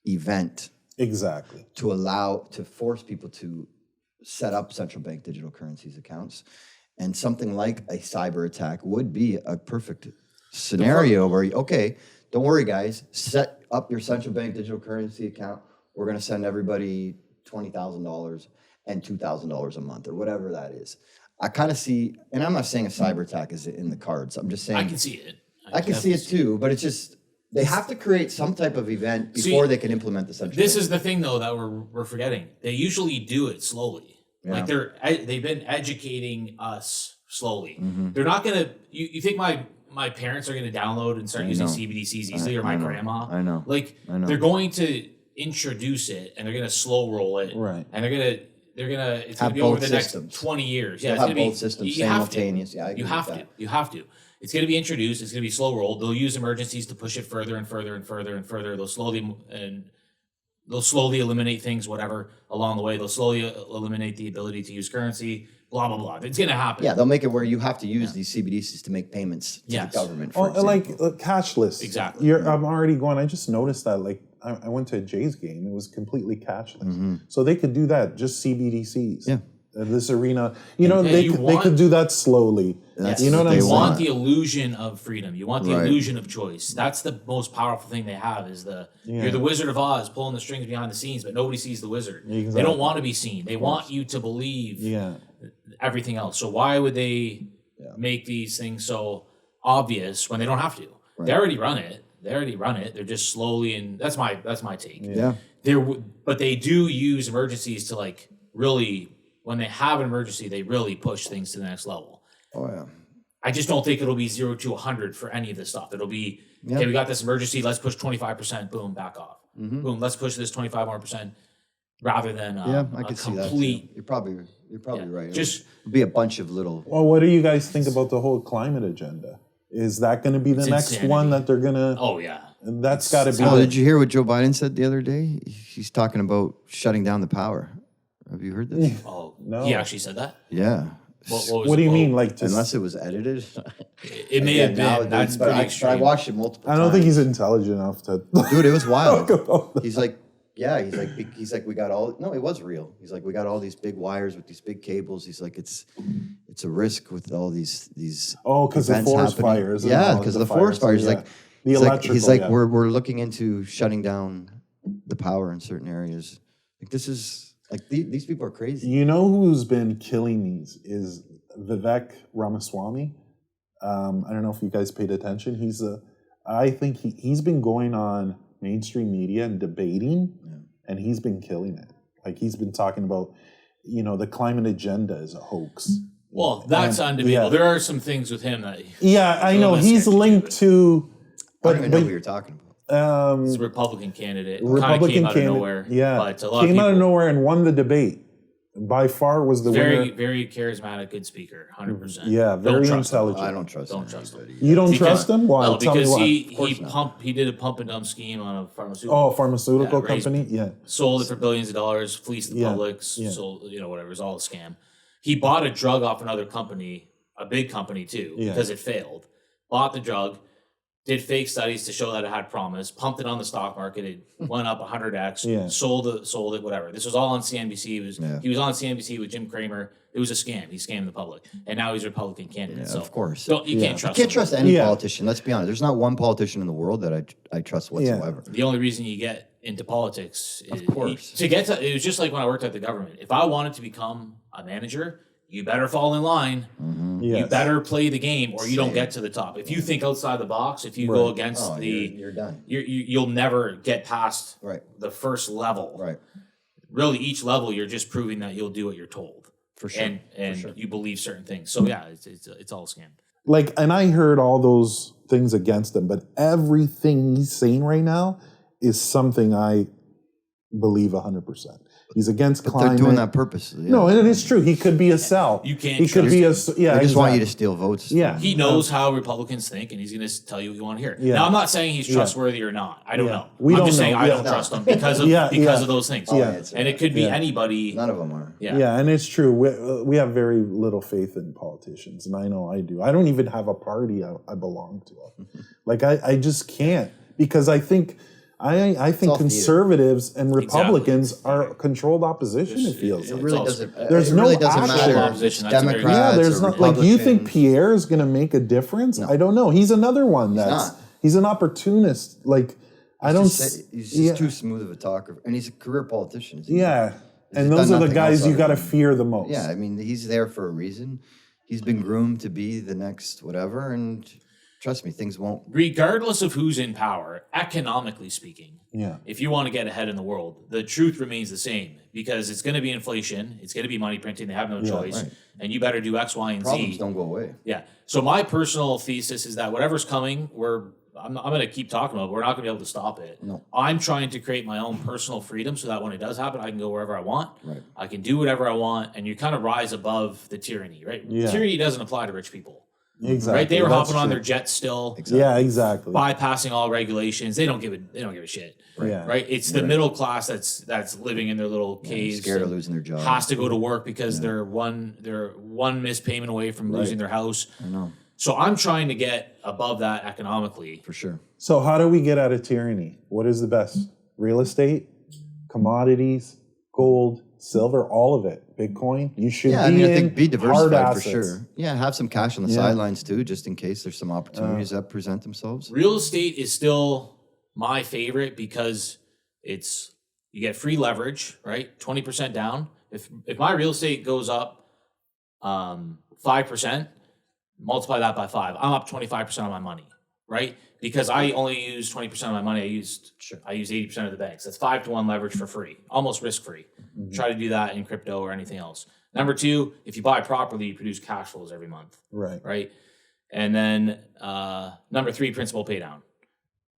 event Exactly. to force people to set up central bank digital currencies accounts. And something like a cyber attack would be a perfect scenario where, okay, don't worry, guys, set up your central bank digital currency account. We're going to send everybody $20,000 and $2,000 a month or whatever that is. I kind of see, and I'm not saying a cyber attack is in the cards. I'm just saying I can see it. I can see it too, but it's just they have to create some type of event before they can implement the central. This bank. is the thing, though, that we're forgetting. They usually do it slowly. Yeah. Like they've been educating us slowly. They're not gonna. You think my parents are gonna download and start using CBDCs easily, or my grandma? I know. Like I know. they're going to introduce it and they're gonna slow roll it, Right. And it's gonna Have be over both the systems. next 20 years. They'll Yeah, it's have gonna be both systems you have to. simultaneous. Yeah, I agree You have with to. that. You have to. It's going to be introduced. It's going to be slow rolled. They'll use emergencies to push it further and further and further and further. They'll slowly eliminate things, whatever, along the way. They'll slowly eliminate the ability to use currency. Blah blah blah. It's going to happen. Yeah, they'll make it where you have to use these CBDCs to make payments to Yes. the government. For example. Like cashless. Exactly. I'm already going. I just noticed that. Like I went to a Jays game. It was completely cashless. So they could do that. Just CBDCs. Yeah. This arena, they you could, want- they could do that slowly. That's You know what what I'm they You saying? want the illusion of freedom. You want the Right. illusion of choice. That's the most powerful thing they have. Is you're the Wizard of Oz pulling the strings behind the scenes, but nobody sees the wizard. They Exactly. don't want to be seen. They want you to believe everything else. So why would they make these things so obvious when they don't have to? Right. They already run it. They're just slowly, and that's my take. Yeah. But they do use emergencies to like really. When they have an emergency, they really push things to the next level. Oh yeah. I just don't think it'll be 0 to 100 for any of this stuff. It'll be, okay, we got this emergency, let's push 25%, boom, back off. Boom, let's push this 25 more percent rather than I a can see that. Too. complete. You're probably right. Just It'll be a bunch of little. Well, what do you guys think about the whole climate agenda? Is that going to be the It's next insanity. one that they're going to? oh yeah. That's got to be. Oh, did you hear what Joe Biden said the other day? He's talking about shutting down the power. Have you heard this? Oh, No. he actually said that? Yeah. What do you mean? Like, just, Unless it was edited. It may have been. That's pretty I extreme. watched it multiple I times. don't think he's intelligent enough to. Dude, it was wild. talk about that. He's like, we got all. No, it was real. He's like, we got all these big wires with these big cables. He's like, it's a risk with all these. Oh, because the events forest happening. fires. and Yeah, all because of the forest fires. yeah. Like The he's like, electrical. we're looking into shutting down the power in certain areas. Like this is like these people are crazy. You know who's been killing these is Vivek Ramaswamy. I don't know if you guys paid attention. I think he's been going on mainstream media and debating, and he's been killing it. Like he's been talking about, the climate agenda is a hoax. Well, that's undebatable. yeah. There are some things with him that Yeah, I a know little he's sketchy, linked to, I don't even know who you're talking about. he's a Republican candidate. Kind of Republican came out candidate. of nowhere. Yeah, But a lot came of people, out of nowhere and won the debate. By far was the very, winner. very charismatic, good speaker, 100%. Yeah, very Don't trust him. intelligent. I don't trust. Don't trust him. anybody. You don't Because- trust him? Why? No, Tell me because why. he did a pump and dump scheme on a pharmaceutical. Oh, pharmaceutical Yeah, raised- company? Yeah. Sold it for billions of dollars, fleeced the Yeah, public, yeah. sold, whatever. It was all a scam. He bought a drug off another company, a big company too, Yeah. because it failed. Bought the drug, did fake studies to show that it had promise, pumped it on the stock market, it went up 100x, Yeah. sold it, whatever. This was all on CNBC. Yeah. He was on CNBC with Jim Cramer. It was a scam. He scammed the public. And now he's a Republican candidate. Yeah, so of course. You can't trust You can't him. trust any Yeah. politician. Let's be honest. There's not one politician in the world that I trust whatsoever. The only reason you get into politics is course. it was just like when I worked at the government. If I wanted to become a manager, you better fall in line. You Yes. better play the game, or you don't get to the top. If you think outside the box, if you go Right. against You're done. you'll never get past Right. the first level. Right. Really, each level you're just proving that you'll do what you're told, For sure. and you believe certain things. So yeah, it's all a scam. Like, and I heard all those things against him, but everything he's saying right now is something I believe 100%. He's against But climate. they're doing that purposely. Yeah. No, and it's true. He could be a cell. You can't He could trust be him. yeah. They just want you exactly. to steal votes. Yeah. He knows how Republicans think, and he's going to tell you what you want to hear. Yeah. Now, I'm not saying he's trustworthy or not. I don't Yeah. know. We I'm don't just saying know. I Yeah. don't trust him because of Yeah. of those things. Yeah. And it could be Yeah. anybody. None of them are. Yeah. And it's true. We have very little faith in politicians, and I know I do. I don't even have a party I belong to. Like, I just can't, because I think I think all theater. conservatives and Republicans Exactly. are controlled opposition. It feels It like. really all doesn't. There's it no really doesn't actual matter. if opposition. It's That's a very- Democrats Yeah, there's or not like you think Republicans. Pierre is going to make a difference. I don't know. He's another one that's not. he's an opportunist. Like I don't. He's just too smooth of a talker, and he's a career politician. Yeah, and done those are the nothing guys else you other got to than- fear the most. Yeah, I mean, he's there for a reason. He's been groomed to be the next whatever, and trust me, things won't. Regardless of who's in power, economically speaking, Yeah. if you want to get ahead in the world, the truth remains the same because it's going to be inflation, it's going to be money printing. They have no choice, right. and you better do X, Y, and Problems Z. don't go away. Yeah. So my personal thesis is that whatever's coming, I'm going to keep talking about it. We're not going to be able to stop it. No. I'm trying to create my own personal freedom so that when it does happen, I can go wherever I want. Right. I can do whatever I want, and you kind of rise above the tyranny, right? Yeah. Tyranny doesn't apply to rich people, Exactly. right? They were That's hopping on true. their jets still, Yeah, exactly. bypassing all regulations. They don't give a shit, Yeah. right? It's the middle class that's living in their little caves, Scared of and losing their job. has to go to work because they're one missed payment away from losing their house. I know, So I'm trying to get above that economically. for sure. So how do we get out of tyranny? What is the best? Real estate, commodities, gold, silver, all of it. Bitcoin. You should Yeah, I be mean, I in think be hard diversified for assets. sure. Yeah, have some cash on the Yeah. sidelines too, just in case there's some opportunities that present themselves. Real estate is still my favorite because you get free leverage, right? 20% down. If my real estate goes up 5%, multiply that by 5. I'm up 25% of my money, right? Because I only use 20% of my money. I use 80% of the banks. That's 5-to-1 leverage for free, almost risk free. Try to do that in crypto or anything else. Number two, if you buy properly, you produce cash flows every month, Right. right? And then number three, principal pay down.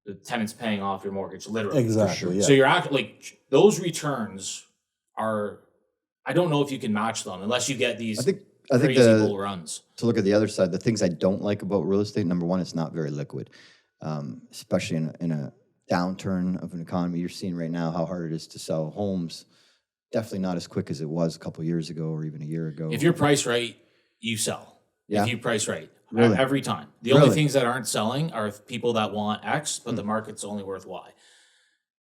The tenant's paying off your mortgage, literally. Exactly. Yeah. So you're actually like those returns are. I don't know if you can match them unless you get these I think crazy bull runs. to look at the other side, the things I don't like about real estate, number one, it's not very liquid, especially in a downturn of an economy. You're seeing right now how hard it is to sell homes. Definitely not as quick as it was a couple years ago or even a year ago. If you're priced right, you sell. Yeah. If you price right, Really? every time. The only Really? things that aren't selling are people that want X, but the market's only worth Y.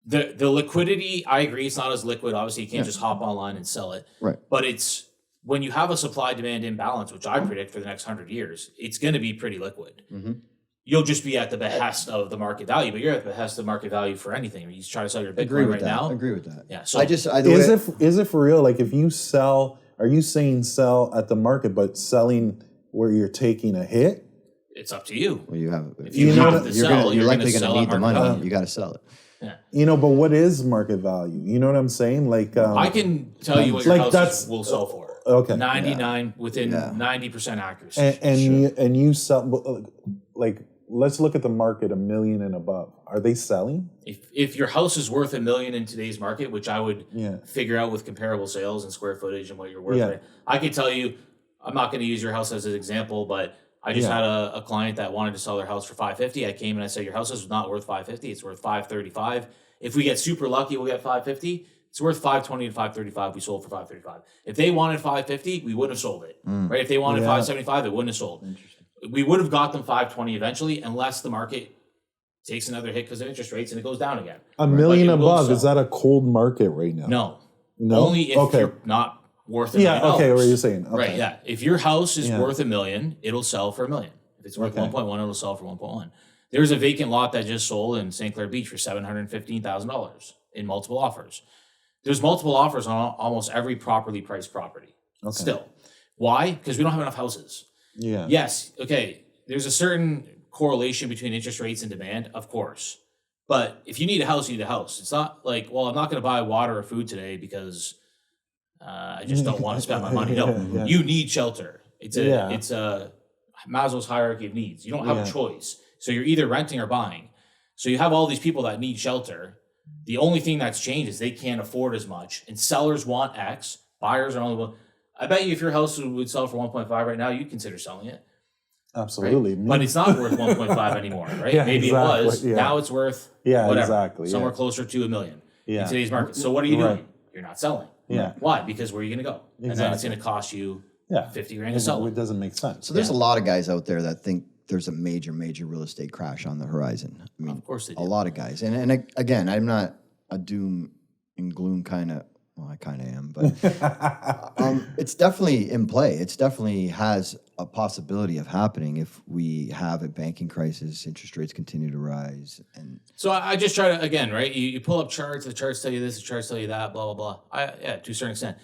The liquidity, I agree, it's not as liquid. Obviously, you can't just hop online and sell it. Right. But it's when you have a supply-demand imbalance, which I predict for the next 100 years, it's going to be pretty liquid. You'll just be at the behest of the market value, but you're at the behest of market value for anything. You try to sell your agree Bitcoin with right that. now. Agree with that. Yeah. So Is it for real? Like if you sell, are you saying sell at the market, but selling where you're taking a hit? it's up to you. Well, you have. If you have to sell, you're you're likely gonna going to sell need at the market money. value. You got to sell it. But what is market value? You know what I'm saying? Like I can tell you what your like house will sell for. Okay. 99 within Yeah. 90% accuracy. and you sell like let's look at the market $1 million and above. Are they selling? If your house is worth $1 million in today's market, which I would Yeah. figure out with comparable sales and square footage and what you're worth, Yeah. right? I can tell you, I'm not going to use your house as an example, but I just had a client that wanted to sell their house for $550. I came and I said, your house is not worth $550. It's worth $535. If we get super lucky, we'll get $550. It's worth $520 to $535. We sold for $535. If they wanted $550, we wouldn't have sold it, right? If they wanted Yeah. $575, it wouldn't have sold. We would have got them $520 eventually, unless the market takes another hit because of interest rates and it goes down again. $1 million But it will above, is sell. that a cold market right now? No. No? Only if Okay. you're not worth $1 Yeah, million. okay, what you're saying. Okay. Right, yeah. If your house is Yeah. worth $1 million, it'll sell for $1 million. If it's worth Okay. 1.1, it'll sell for 1.1. There's a vacant lot that just sold in St. Clair Beach for $715,000 in multiple offers. There's multiple offers on almost every properly priced property. Okay. Still. Why? Because we don't have enough houses. Yeah. Yes, okay, there's a certain correlation between interest rates and demand, of course. But if you need a house, you need a house. It's not like, well, I'm not going to buy water or food today because I just don't want to spend my money. No, Yeah. you need shelter. It's Yeah. a Maslow's hierarchy of needs. You don't have Yeah. a choice. So you're either renting or buying. So you have all these people that need shelter. The only thing that's changed is they can't afford as much. And sellers want X. Buyers are only one. I bet you if your house would sell for 1.5 right now, you'd consider selling it. Right? Absolutely. But it's not worth 1.5 anymore, right? Yeah, Maybe exactly. it was. Yeah. Now it's worth Yeah, whatever, exactly, somewhere yeah. closer to $1 million Yeah. in today's market. So what are you Right. doing? You're not selling. Yeah. Why? Because where are you going to go? And then it's Exactly. going to cost you Yeah. $50,000 to sell It it. doesn't make sense. So there's a lot of guys out there that think there's a major real estate crash on the horizon. I mean, Of course they a do. lot of guys. And again, I'm not a doom and gloom kind of. Well, I kind of am, but it's definitely in play. It's definitely has a possibility of happening if we have a banking crisis, interest rates continue to rise, and So I just try to, again, right? You pull up charts, the charts tell you this, the charts tell you that, blah, blah, blah. Yeah, to a certain extent.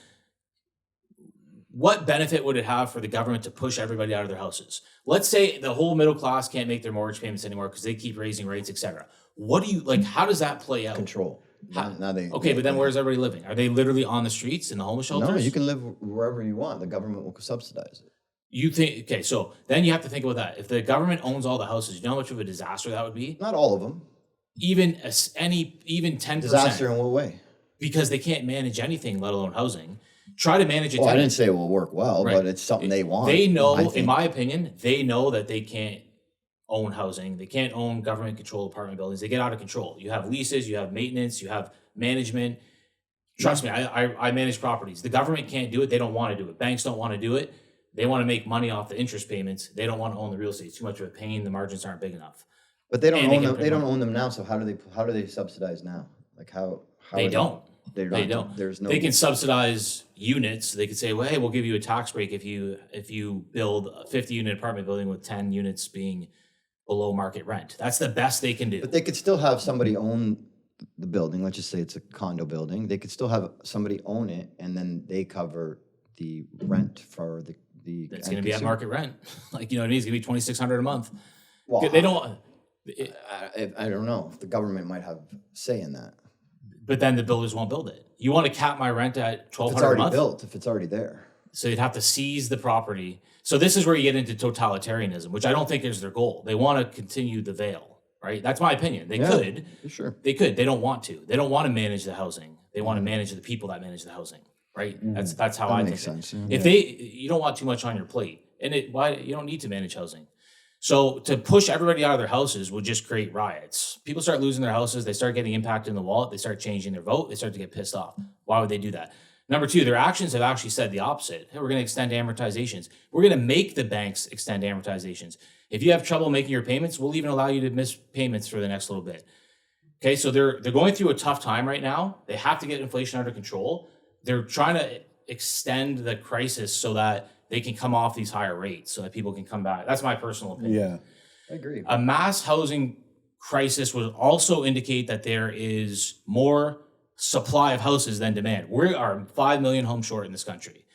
What benefit would it have for the government to push everybody out of their houses? Let's say the whole middle class can't make their mortgage payments anymore because they keep raising rates, et cetera. What do you, like, how does that play out? control. Now they Okay, but then where's everybody living? Are they literally on the streets in the homeless shelters? No, you can live wherever you want. The government will subsidize it. You think, okay, so then you have to think about that. If the government owns all the houses, you know how much of a disaster that would be? Not all of them. Even 10%. Disaster in what way? Because they can't manage anything, let alone housing. Try to manage it. Well, I didn't say it will work well, Right. but it's something they want. They know, I in think. my opinion, they know that they can't own housing. They can't own government controlled apartment buildings. They get out of control. You have leases, you have maintenance, you have management. Trust me, I manage properties. The government can't do it. They don't want to do it. Banks don't want to do it. They want to make money off the interest payments. They don't want to own the real estate. It's too much of a pain. The margins aren't big enough. But they don't And they own get them. paid They don't money. own them now. So how do they subsidize now? Like how They are don't. They're They not- don't. There's no. They can subsidize units. They could say, well, hey, we'll give you a tax break if you build a 50-unit apartment building with 10 units being below market rent. That's the best they can do. But they could still have somebody own the building. Let's just say it's a condo building. They could still have somebody own it, and then they cover the rent for the. It's going to be at market rent. Like, you know what I mean? It's going to be $2,600 a month. Well, They don't. I don't know. The government might have say in that. But then the builders won't build it. You want to cap my rent at If $1,200 it's a already month? built, if it's already there. So you'd have to seize the property. So this is where you get into totalitarianism, which I don't think is their goal. They want to continue the veil, right? That's my opinion. They could. Sure. They could. They don't want to. They don't want to manage the housing. They want to manage the people that manage the housing, right? That's how I think. makes sense, yeah. If you don't want too much on your plate, and why you don't need to manage housing. So to push everybody out of their houses would just create riots. People start losing their houses. They start getting impacted in the wallet. They start changing their vote. They start to get pissed off. Why would they do that? Number two, their actions have actually said the opposite. Hey, we're going to extend amortizations. We're going to make the banks extend amortizations. If you have trouble making your payments, we'll even allow you to miss payments for the next little bit. Okay, so they're going through a tough time right now. They have to get inflation under control. They're trying to extend the crisis so that they can come off these higher rates so that people can come back. That's my personal opinion. Yeah. I agree. A mass housing crisis would also indicate that there is more supply of houses than demand. We are 5 million homes short in this country,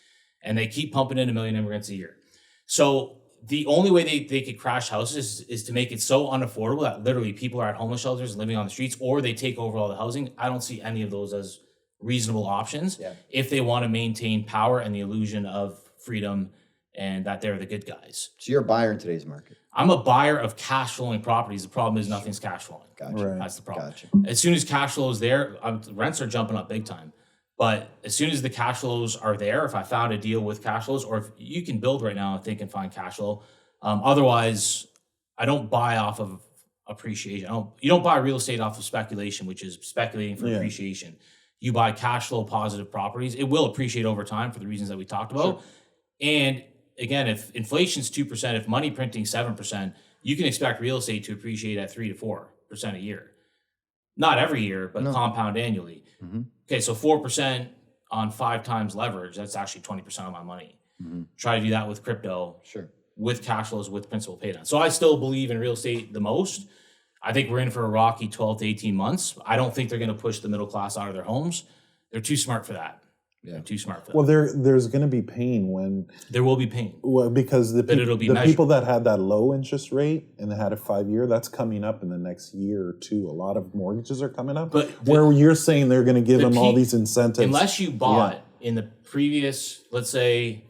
and they keep pumping in 1 million immigrants a year. So the only way they could crash houses is to make it so unaffordable that literally people are at homeless shelters living on the streets, or they take over all the housing. I don't see any of those as reasonable options if they want to maintain power and the illusion of freedom and that they're the good guys. So you're a buyer in today's market. I'm a buyer of cash flowing properties. The problem is nothing's cash flowing. Gotcha. Right. That's the problem. Gotcha. As soon as cash flow is there, rents are jumping up big time. But as soon as the cash flows are there, if I found a deal with cash flows, or if you can build right now, I think and find cash flow. Otherwise, I don't buy off of appreciation. You don't buy real estate off of speculation, which is speculating for appreciation. You buy cash flow positive properties. It will appreciate over time for the reasons that we talked about. Sure. And again, if inflation's 2%, if money printing 7%, you can expect real estate to appreciate at 3 to 4% a year. Not every year, but compound annually. Mm-hmm. Okay, so 4% on 5 times leverage, that's actually 20% of my money. Mm-hmm. Try to do that with crypto, with cash flows, with principal pay down. So I still believe in real estate the most. I think we're in for a rocky 12 to 18 months. I don't think they're going to push the middle class out of their homes. They're too smart for that. Yeah. Too smart for that. Well, there's going to be pain when there will be pain. Well, because the measured. people that had that low interest rate and they had a 5-year, that's coming up in the next year or two. A lot of mortgages are coming up. But where you're saying they're going to give them all these incentives. Unless you bought in the previous, let's say,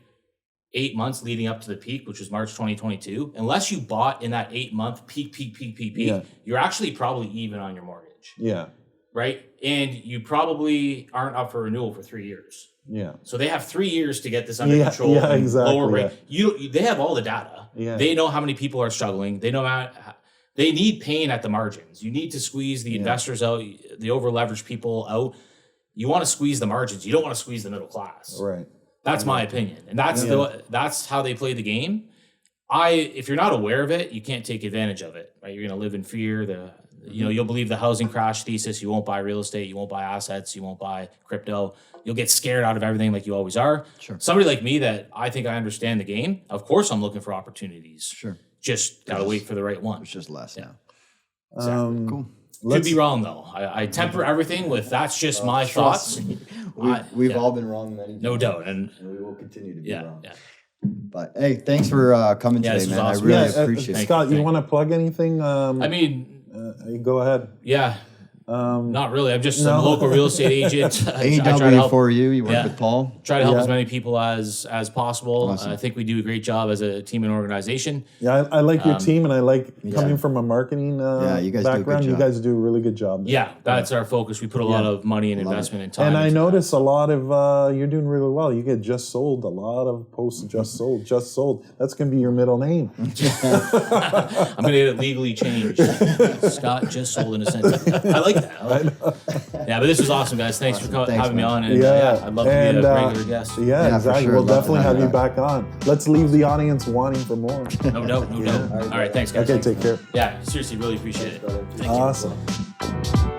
8 months leading up to the peak, which was March 2022, unless you bought in that 8-month peak, you're actually probably even on your mortgage. Yeah. Right? And you probably aren't up for renewal for 3 years. Yeah. So they have 3 years to get this under control. Yeah, exactly. Lower rate. They have all the data. Yeah. They know how many people are struggling. They know they need pain at the margins. You need to squeeze the investors out, the over-leveraged people out. You want to squeeze the margins. You don't want to squeeze the middle class. Right. That's my opinion. And that's how they play the game. if you're not aware of it, you can't take advantage of it, right? You're going to live in fear. You'll believe the housing crash thesis. You won't buy real estate. You won't buy assets. You won't buy crypto. You'll get scared out of everything like you always are. Sure. Somebody like me that I think I understand the game. Of course, I'm looking for opportunities. Sure. Just gotta wait for the right one. It's just less now. Exactly. Cool. Could be wrong though. I temper everything with that's just my thoughts. We've all been wrong many times. No doubt, and we will continue to be wrong. Yeah. But hey, thanks for coming Yeah, today, this was man. awesome. I really appreciate it. Scott, you want to plug anything? I mean, go ahead. yeah. Not really. I'm just a local real estate agent. I try to AW help, for you. You work with Paul. try to help as many people as possible. Awesome. I think we do a great job as a team and organization. Yeah, I like your team, and I like coming from a marketing you guys do a good background. You job. guys do a really good job there. Yeah, that's our focus. We put a lot of money and investment and time. And I into notice a lot of you're doing really well. You get just sold, a lot of posts just sold, just sold. That's gonna be your middle name. I'm gonna get it legally changed. Scott just sold Innocente. I like that. Yeah, but this was awesome, guys. Thanks for having me on. And I'd love to be a regular guest. Yeah, for exactly. sure. We'll Love to definitely have have you you back on. Let's leave the audience wanting for more. No doubt. All right, thanks, guys. Okay, take care. Yeah, seriously, really appreciate it. Thank you. Awesome.